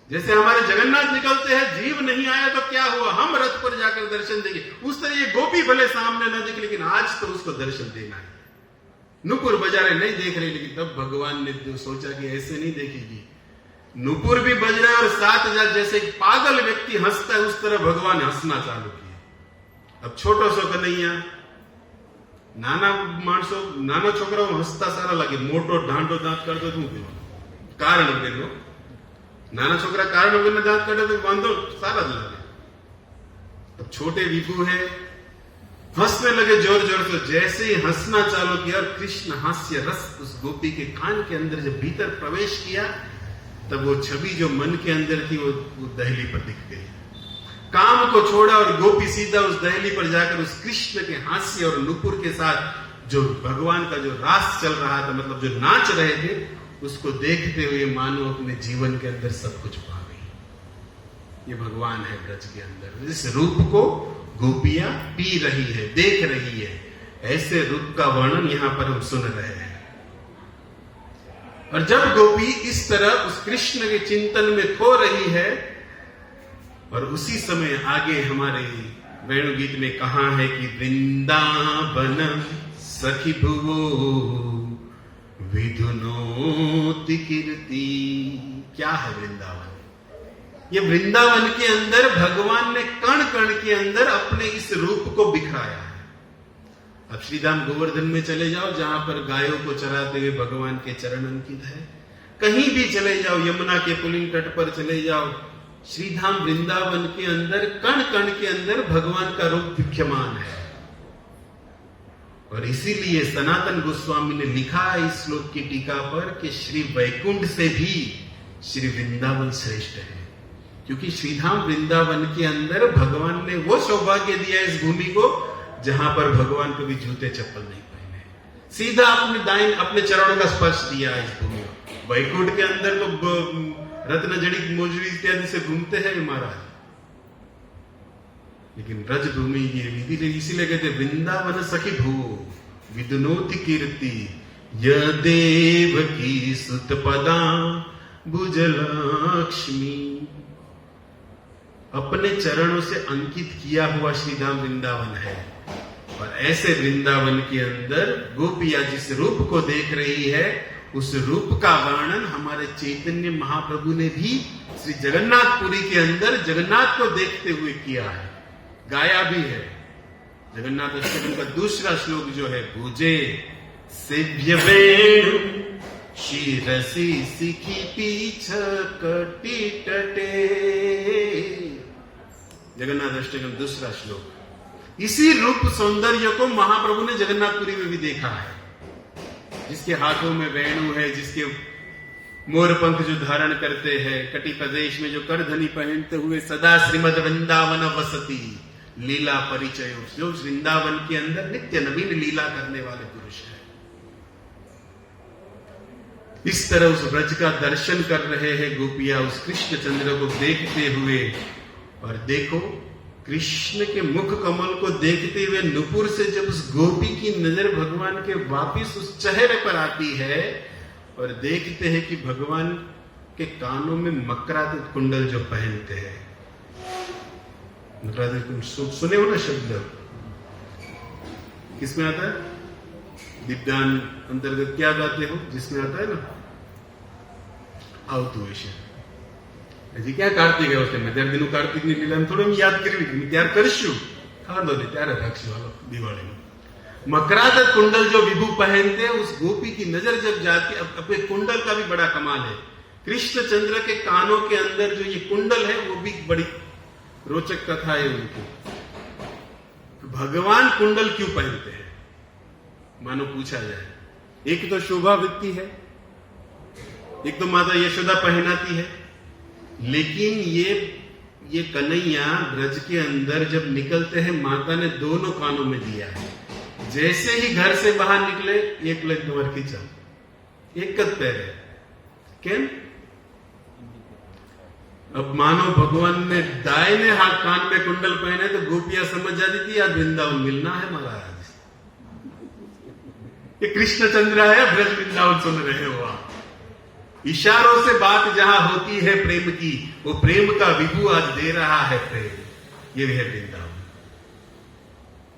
जैसे हमारे जगन्नाथ निकलते हैं, जीव नहीं आया तो क्या हुआ, हम रथ पर जाकर दर्शन देंगे। उस तरह ये गोपी भले सामने न दिखे, लेकिन आज तो उसको दर्शन देना है। नुपुर बजारे नहीं देख रहे, लेकिन तब भगवान ने सोचा कि ऐसे नहीं देखेगी। नुपुर भी बज रहा है और 7,000 जैसे एक पागल व्यक्ति हंसता है, उस तरह भगवान हंसना चालू किया। अब छोटो सो कन्हैया नाना माणसो नाना छोकरा हंसता सारा लगे, मोटो ढांडो दांत कर दो શું કારણ વગરનો नाना छोकरा कारण वगैरह दांत काटे तो वांधो सारा જ लागे। अब छोटे विभू है, हंसने लगे जोर जोर से। जैसे ही हंसना चालू किया और कृष्ण हास्य रस उस गोपी के कान के अंदर जब भीतर प्रवेश किया, तब वो छवि जो मन के अंदर थी वो दहली पर दिख गई। काम को छोड़ा और गोपी सीधा उस दहली पर जाकर उस कृष्ण के हास्य और नुपुर के साथ जो भगवान का जो रास चल रहा था, मतलब जो नाच रहे थे, उसको देखते हुए मानो अपने जीवन के अंदर सब कुछ पा गई। ये भगवान है ब्रज के अंदर, इस रूप को गोपियां पी रही है, देख रही है। ऐसे रूप का वर्णन यहां पर हम सुन रहे हैं। और जब गोपी इस तरह उस कृष्ण के चिंतन में खो रही है, और उसी समय आगे हमारे वेणु गीत में कहा है कि वृंदावन सखी भुवो विधुनोति कीर्ति। क्या है वृंदावन? ये वृंदावन के अंदर भगवान ने कण कण के अंदर अपने इस रूप को बिखराया है। अब श्रीधाम गोवर्धन में चले जाओ, जहां पर गायों को चराते हुए भगवान के चरण अंकित है। कहीं भी चले जाओ, यमुना के पुलिन तट पर चले जाओ, श्रीधाम वृंदावन के अंदर कण कण के अंदर भगवान का रूप विद्यमान है। और इसीलिए सनातन गोस्वामी ने लिखा है इस श्लोक की टीका पर कि श्री वैकुंठ से भी श्री वृंदावन श्रेष्ठ है, क्योंकि श्रीधाम वृंदावन के अंदर भगवान ने वो सौभाग्य दिया इस भूमि को जहां पर भगवान कभी जूते चप्पल नहीं पहने, सीधा अपने चरणों का स्पर्श दिया इस भूमि को। वैकुंठ के अंदर तो रत्न जड़ित मोजरी इत्यादि से घूमते हैं महाराज, लेकिन ब्रज भूमि ये विधि, इसीलिए कहते वृंदावन सखी भू विदुनोति कीर्ति य देव की सुत पदा भुजलक्ष्मी। अपने चरणों से अंकित किया हुआ श्रीधाम वृंदावन है। और ऐसे वृंदावन के अंदर गोपिया जिस रूप को देख रही है, उस रूप का वर्णन हमारे चैतन्य महाप्रभु ने भी श्री जगन्नाथपुरी के अंदर जगन्नाथ को देखते हुए किया है, गाया भी है। जगन्नाथ अष्टकम का दूसरा श्लोक जो है, भुजे सेव्य वेणु शिरसी सिखी पीछ कटी टटे। जगन्नाथ अष्टकम दूसरा श्लोक। इसी रूप सौंदर्य को महाप्रभु ने जगन्नाथपुरी में भी देखा है, जिसके हाथों में वेणु है, जिसके मोर पंख जो धारण करते हैं, कटी प्रदेश में जो करधनी पहनते हुए सदा श्रीमद वृंदावन वसती लीला परिचय, जो वृंदावन के अंदर नित्य नवीन लीला करने वाले पुरुष है। इस तरह उस ब्रज का दर्शन कर रहे हैं गोपियां, उस कृष्ण चंद्र को देखते हुए। और देखो कृष्ण के मुख कमल को देखते हुए नुपुर से जब उस गोपी की नजर भगवान के वापिस उस चेहरे पर आती है, और देखते हैं कि भगवान के कानों में मकरादित कुंडल जो पहनते हैं, मकरादित कुंडल सुने हो ना शब्द, किसमें आता है? दीपदान अंतर्गत क्या गाते हो जिसमें आता है ना, आओ तू विषय હજી ક્યાં કાર્તિક આવ્યો છે? મેં ત્યારે દિનું કાર્તિકની લીલા થોડું યાદ કરવી, ત્યાર કરીશું, ખાધો નહીં ત્યારે રાખશું, હાલો દિવાળીમાં। मकरादत कुंडल जो विभू पहनते हैं, उस गोपी की नजर जब जाती है, अब कुंडल का भी बड़ा कमाल है। कृष्णचंद्र के कानों के अंदर जो ये कुंडल है वो भी बड़ी रोचक कथा है उनकी। भगवान कुंडल क्यों पहनते हैं मानो पूछा जाए, एक तो शोभा वृत्ति है, एक तो माता यशोदा पहनाती है, लेकिन ये कन्हैया ब्रज के अंदर जब निकलते हैं, माता ने दोनों कानों में दिया है। जैसे ही घर से बाहर निकले, एक लग तुम्हार खींचा, एक कद पैर है, केम? अब मानो भगवान ने दाहिने हाथ कान में कुंडल पहने तो गोपियां समझ जाती थी आज वृंदावन मिलना है महाराज, ये कृष्णचंद्र है, ब्रज वृंदावन सुन रहे हो आप। इशारों से बात जहां होती है प्रेम की, वो प्रेम का विभू आज दे रहा है प्रेम। ये है वृंदावन।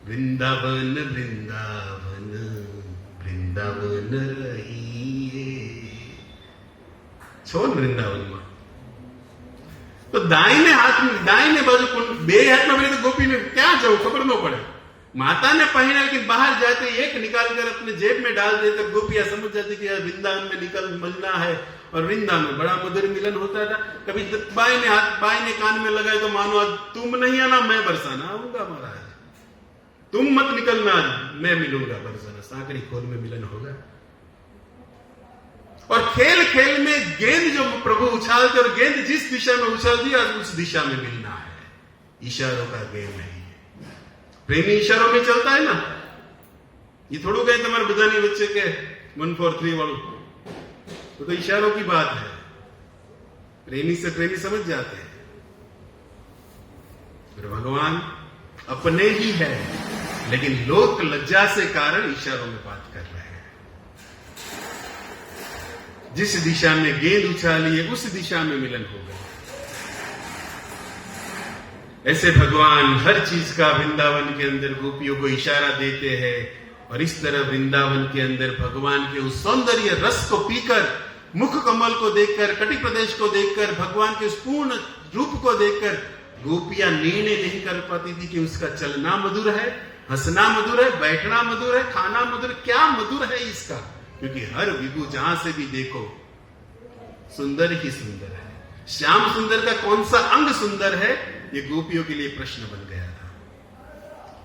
वृंदावन वृंदावन वृंदावन रहिए, छोड़ वृंदावन में। तो दाहिने हाथ में, दाहिने बाजू बे हाथ में तो गोपी ने क्या जाओ खबर न पड़े, माता ने पहना, लेकिन बाहर जाते एक निकाल कर अपने जेब में डाल देते, तो गोपियां समझ जाती कि वृंदावन में निकल मिलना है। और वृंदावन में बड़ा मधुर मिलन होता था। कभी बाएं हाथ बाएं कान में लगाए तो मानो आज तुम नहीं आना मैं बरसाना आऊंगा महाराज, तुम मत निकलना मैं मिलूंगा बरसाना, सांकड़ी खोल में मिलन होगा। और खेल खेल में गेंद जो प्रभु उछालते, और गेंद जिस दिशा में उछालती है उस दिशा में मिलना है। इशारों का गेम है, प्रेमी इशारों में चलता है ना। ये थोड़ो गए तुम्हारे बधानी बच्चे के 143 वालों, तो इशारों की बात है। प्रेमी से प्रेमी समझ जाते हैं। फिर भगवान अपने ही है, लेकिन लोक लज्जा से कारण इशारों में बात कर रहे हैं। जिस दिशा में गेंद उछाली है उस दिशा में मिलन होगा। ऐसे भगवान हर चीज का वृंदावन के अंदर गोपियों को इशारा देते हैं। और इस तरह वृंदावन के अंदर भगवान के उस सौंदर्य रस को पीकर, मुख कमल को देखकर, कटि प्रदेश को देखकर, भगवान के उस पूर्ण रूप को देखकर गोपियां निर्णय नहीं कर पाती थी कि उसका चलना मधुर है, हंसना मधुर है, बैठना मधुर है, खाना मधुर, क्या मधुर है इसका। क्योंकि हर विभू जहां से भी देखो सुंदर ही सुंदर है। श्याम सुंदर का कौन सा अंग सुंदर है, ये गोपियों के लिए प्रश्न बन गया था।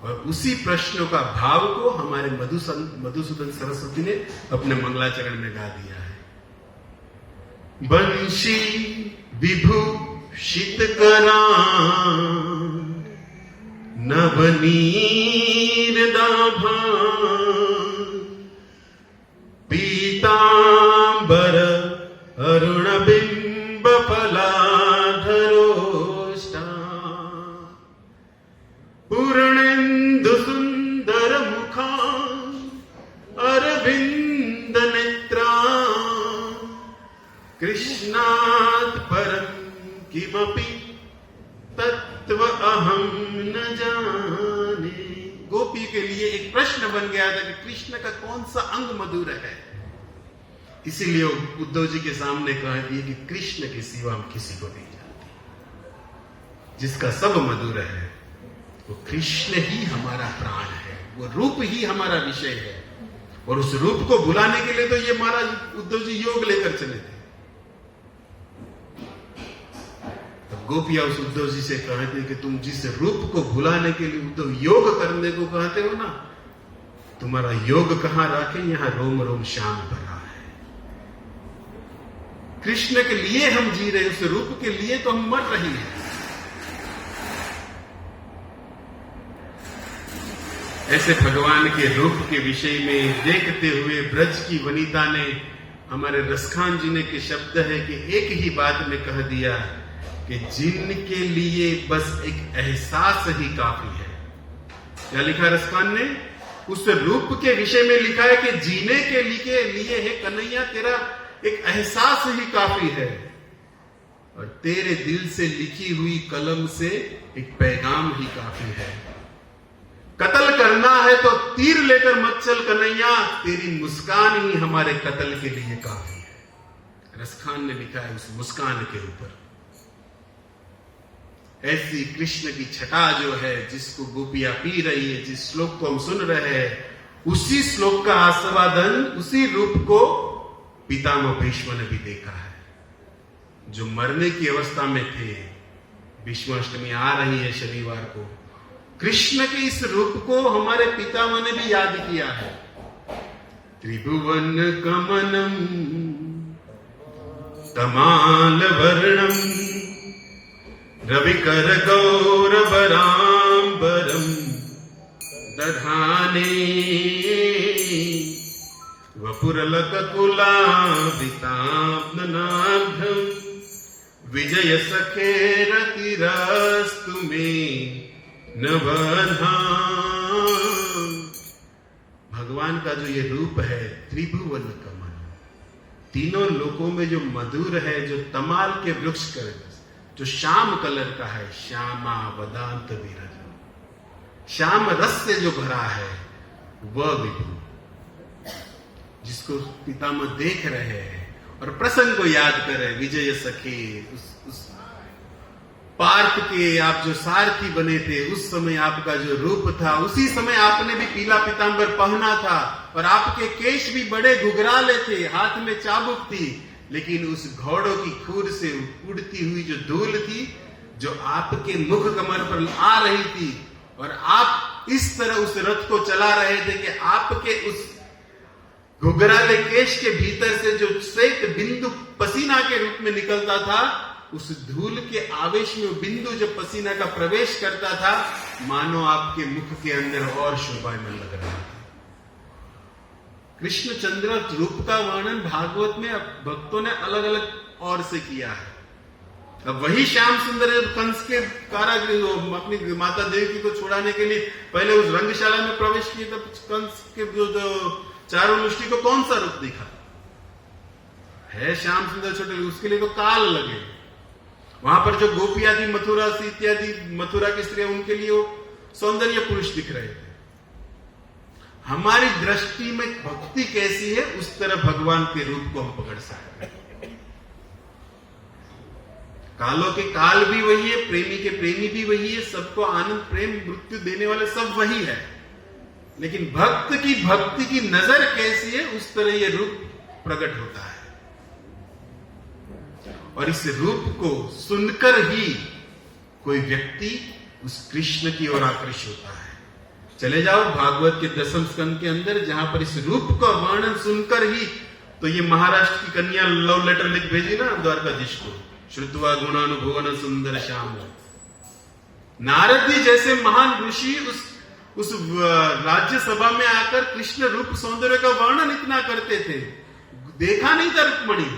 और उसी प्रश्नों का भाव को हमारे मधुसूदन सरस्वती ने अपने मंगलाचरण में गा दिया है। बंशी विभूषित करा नवनीर दाभा, पीतांबर अरुण बिंब फलाधरोष्टा, पूर्णेन्दु सुंदर मुखा अरविंद नेत्रा, कृष्णात् परं किमपि तत्व अहम न जाने। गोपी के लिए एक प्रश्न बन गया था कि कृष्ण का कौन सा अंग मधुर है। इसीलिए उद्धव जी के सामने कह दिए कि कृष्ण के सिवा हम किसी को नहीं जानते। जिसका सब मधुर है वो कृष्ण ही हमारा प्राण है, वो रूप ही हमारा विषय है। और उस रूप को भुलाने के लिए तो ये महाराज उद्धव जी योग लेकर चले थे। तब गोपियां उस उद्धव जी से कहते कि तुम जिस रूप को भुलाने के लिए उद्धव योग करने को कहते हो ना, तुम्हारा योग कहां रखे, यहां रोम रोम श्याम भरा है। कृष्ण के लिए हम जी रहे, उस रूप के लिए तो हम मर रहे हैं। ऐसे भगवान के रूप के विषय में देखते हुए ब्रज की वनिता ने, हमारे रसखान जी ने के शब्द है कि एक ही बात में कह दिया कि जिनके लिए बस एक एहसास ही काफी है। क्या लिखा रसखान ने? उस रूप के विषय में लिखा है कि जीने के लिए है कन्हैया, तेरा एक एहसास ही काफी है। और तेरे दिल से लिखी हुई कलम से एक पैगाम ही काफी है। कत्ल करना है तो तीर लेकर मत चल कन्हैया, तेरी मुस्कान ही हमारे कत्ल के लिए काफी है। रसखान ने लिखा है उस मुस्कान के ऊपर। ऐसी कृष्ण की छटा जो है, जिसको गोपियां पी रही है, जिस श्लोक को हम सुन रहे हैं, उसी श्लोक का आस्वादन, उसी रूप को पितामह भीष्म ने भी देखा है। जो मरने की अवस्था में थे, भीष्माष्टमी आ रही है शनिवार को, कृष्ण के इस रूप को हमारे पितामह ने भी याद किया है। त्रिभुवन कमनम तमाल वर्णम रविकर गौरवराम्बरम दधाने वपुरलक कुलाभिताब्दनाभ्यम विजय सखे रतिरस्तु मे नवधाम। भगवान का जो ये रूप है त्रिभुवन कमल, तीनों लोकों में जो मधुर है, जो तमाल के वृक्ष कर, जो श्याम कलर का है, श्यामा वदांत विरज, श्याम रस से जो भरा है वह विभु, जिसको पितामह देख रहे हैं और प्रसंग को याद कर रहे हैं। विजय सखे, उस पार्थ के आप जो सारथी बने थे, उस समय आपका जो रूप था, उसी समय आपने भी पीला पीतांबर पहना था और आपके केश भी बड़े घुघराले थे, हाथ में चाबुक थी, लेकिन उस घोड़ों की खूर से उड़ती हुई जो धूल थी, जो आपके मुख कमल पर आ रही थी, और आप इस तरह उस रथ को चला रहे थे कि आपके उस घुघराले केश के भीतर से जो श्वेत बिंदु पसीना के रूप में निकलता था, उस धूल के आवेश में बिंदु जब पसीना का प्रवेश करता था, मानो आपके मुख के अंदर और शोभायमान लग रहा था। कृष्णचंद्र रूप का वर्णन भागवत में भक्तों ने अलग अलग और से किया है। अब वही श्याम सुंदर कंस के कारागृह अपनी माता देवी को छुड़ाने के लिए पहले उस रंगशाला में प्रवेश किए, तब कंस के जो चारों मुष्टि को कौन सा रूप दिखा है? श्याम सुंदर छोटे, उसके लिए तो काल लगे। वहां पर जो गोपियां थी, मथुरा से इत्यादि मथुरा की स्त्रियां, उनके लिए वो सौंदर्य पुरुष दिख रहे थे। हमारी दृष्टि में भक्ति कैसी है, उस तरह भगवान के रूप को हम पकड़ सकते हैं। कालों के काल भी वही है, प्रेमी के प्रेमी भी वही है, सबको आनंद प्रेम मृत्यु देने वाले सब वही है, लेकिन भक्त की भक्ति की नजर कैसी है, उस तरह ये रूप प्रकट होता है। और इस रूप को सुनकर ही कोई व्यक्ति उस कृष्ण की ओर आकृष्ट होता है। चले जाओ भागवत के 10वें स्कंद के अंदर, जहां पर इस रूप का वर्णन सुनकर ही तो ये महाराष्ट्र की कन्या लव लेटर लिख भेजी ना द्वारकाधीश को, श्रुत्वा गुणानुभुवन सुंदर श्याम। नारद जी जैसे महान ऋषि उस राज्यसभा में आकर कृष्ण रूप सौंदर्य का वर्णन इतना करते थे, देखा नहीं था रुक्मणी।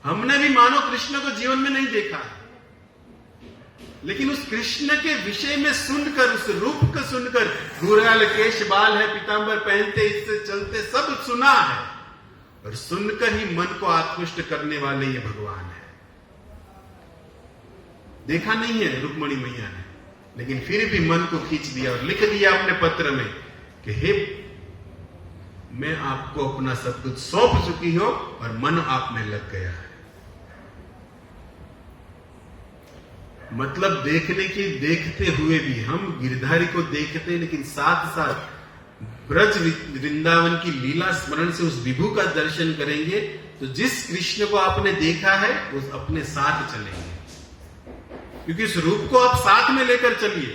हमने भी मानो कृष्ण को जीवन में नहीं देखा, लेकिन उस कृष्ण के विषय में सुनकर, उस रूप को सुनकर, घुघराले केश बाल है, पीतांबर पहनते, इससे चलते, सब सुना है, और सुनकर ही मन को आकृष्ट करने वाले ये भगवान है। देखा नहीं है रुक्मणी मैया ने, लेकिन फिर भी मन को खींच दिया और लिख दिया अपने पत्र में कि हे, मैं आपको अपना सब कुछ सौंप चुकी हूं और मन आप में लग गया है। मतलब देखते हुए भी हम गिरधारी को देखते, लेकिन साथ साथ ब्रज वृंदावन की लीला स्मरण से उस विभु का दर्शन करेंगे, तो जिस कृष्ण को आपने देखा है उस अपने साथ चलेंगे, क्योंकि इस रूप को आप साथ में लेकर चलिए।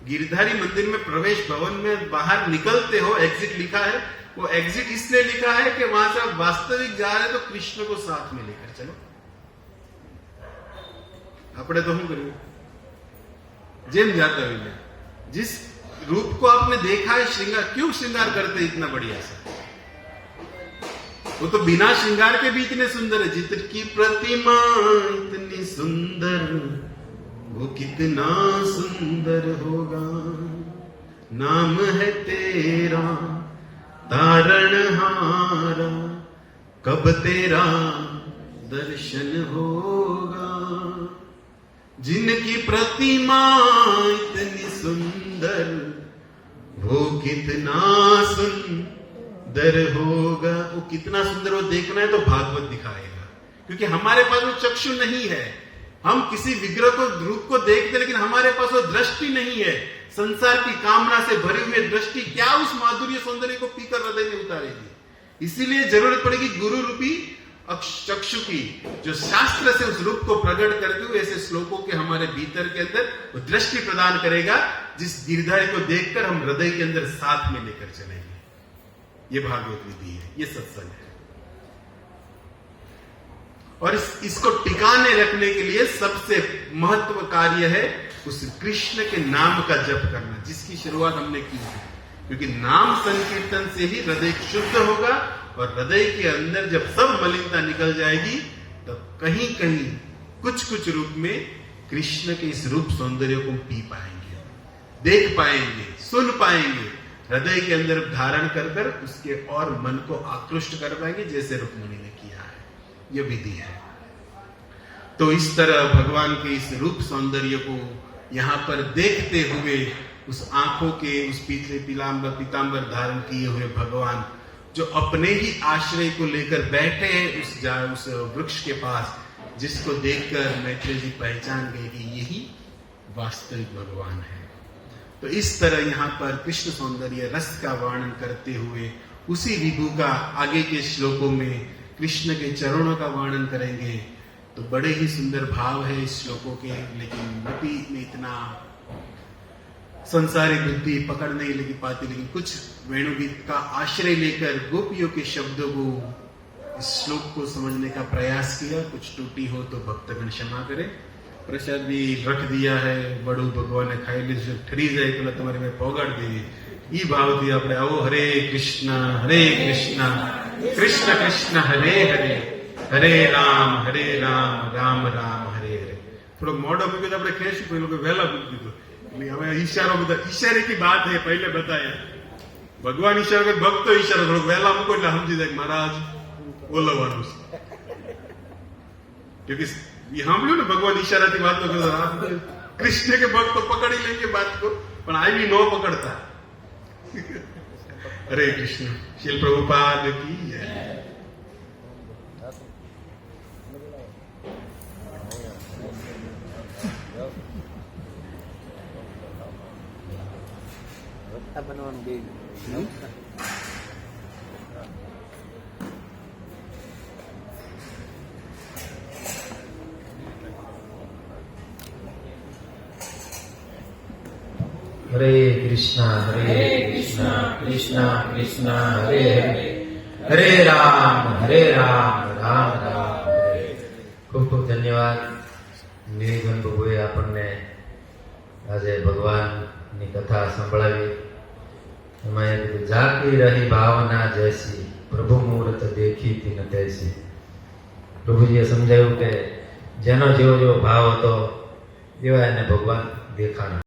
गिरधारी मंदिर में प्रवेश भवन में बाहर निकलते हो, एग्जिट लिखा है, वो एग्जिट इसलिए लिखा है कि वहां से आप वास्तविक जा रहे तो कृष्ण को साथ में लेकर चलो। अपने तो हम करें जेम जाता है, जिस रूप को आपने देखा है, श्रृंगार क्यों श्रृंगार करते इतना बढ़िया सा? वो तो बिना श्रृंगार के भी इतने सुंदर है। चित्र की प्रतिमा इतनी सुंदर, वो कितना सुंदर होगा। नाम है तेरा तारणहारा, कब तेरा दर्शन होगा। जिनकी प्रतिमा इतनी सुंदर, वो कितना सुंदर होगा। वो कितना सुंदर वो देखना है तो भागवत दिखाएगा, क्योंकि हमारे पास वो चक्षु नहीं है। हम किसी विग्रह को, रूप को देखते, लेकिन हमारे पास वो दृष्टि नहीं है। संसार की कामना से भरी हुई दृष्टि क्या उस माधुर्य सौंदर्य को पीकर हृदय में उतारेगी। इसीलिए जरूरत पड़ेगी गुरु रूपी चक्षु की, जो शास्त्र से उस रूप को प्रकट करते हुए ऐसे श्लोकों के हमारे भीतर के अंदर वो दृष्टि प्रदान करेगा, जिस गिरधारी को देखकर हम हृदय के अंदर साथ में लेकर चलेंगे। ये भागवत विधि है, ये सत्संग है। और इसको टिकाने रखने के लिए सबसे महत्व कार्य है उस कृष्ण के नाम का जप करना, जिसकी शुरुआत हमने की है। क्योंकि नाम संकीर्तन से ही हृदय शुद्ध होगा, और हृदय के अंदर जब सब मलिनता निकल जाएगी, तब कहीं कहीं कुछ रूप में कृष्ण के इस रूप सौंदर्य को पी पाएंगे, देख पाएंगे, सुन पाएंगे, हृदय के अंदर धारण कर कर उसके और मन को आकृष्ट कर पाएंगे, जैसे रुक्मिणी ने किया है। यह विधि है। तो इस तरह भगवान के इस रूप सौंदर्य को यहाँ पर देखते हुए उस आंखों के उस पीछे पीतांबर धारण किए हुए भगवान, जो अपने ही आश्रय को लेकर बैठे हैं उस वृक्ष के पास, जिसको देखकर मैत्रेय जी पहचान गए कि यही वास्तविक भगवान है। तो इस तरह यहाँ पर कृष्ण सौंदर्य रस का वर्णन करते हुए उसी विभु का आगे के श्लोकों में कृष्ण के चरणों का वर्णन करेंगे। तो बड़े ही सुंदर भाव है इस श्लोकों के, लेकिन गोपी में इतना संसारिक बुद्धि पकड़ नहीं लगी पाती, लेकिन कुछ वेणुगीत का आश्रय लेकर गोपियों के शब्दों को, इस श्लोक को समझने का प्रयास किया। कुछ त्रुटि हो तो भक्तगण क्षमा करे। प्रसाद भी रख दिया है, बड़ू भगवान ने खाई लीजिए, ठरी जाए तो तुम्हारे में पोगाड़ दे। ई भाव थी આપણે આવો હરે કૃષ્ણ કૃષ્ણ કૃષ્ણ હરે હરે હરે રામ રામ રામ હરે હરે। થોડો મોડો મૂક્યો તો આપણે કહેશું, કોઈ લોકો વહેલા મૂકી દીધું, એટલે હવે ઈશારો બધા ઈશારે की बात है, पहले बताया भगवान ઈશારો કે ભક્તો ઈશારો થોડો વહેલા મૂકો એટલે સમજી જાય કે મહારાજ બોલવાનું છે। क्योंकि ये हम लोग ना भगवान इशारा की बात तो कृष्ण के भक्त तो पकड़ ही लेंगे बात को, पर आई भी नो पकड़ता। हरे कृष्ण। श्रील प्रभुपाद की जय। हरे कृष्णा कृष्णा कृष्णा हरे हरे हरे राम राम राम हरे। खूब खूब धन्यवाद નિર્ગુણ પ્રભુએ આપણને આજે ભગવાનની કથા સંભળાવી। એમાં એ કીધું જાગી રહી ભાવના જૈસી પ્રભુ મૂર્ત દેખી તીન તૈસી। પ્રભુજીએ સમજાવ્યું કે જેનો જેવો જેવો ભાવ હતો એવા એને ભગવાન દેખાણા।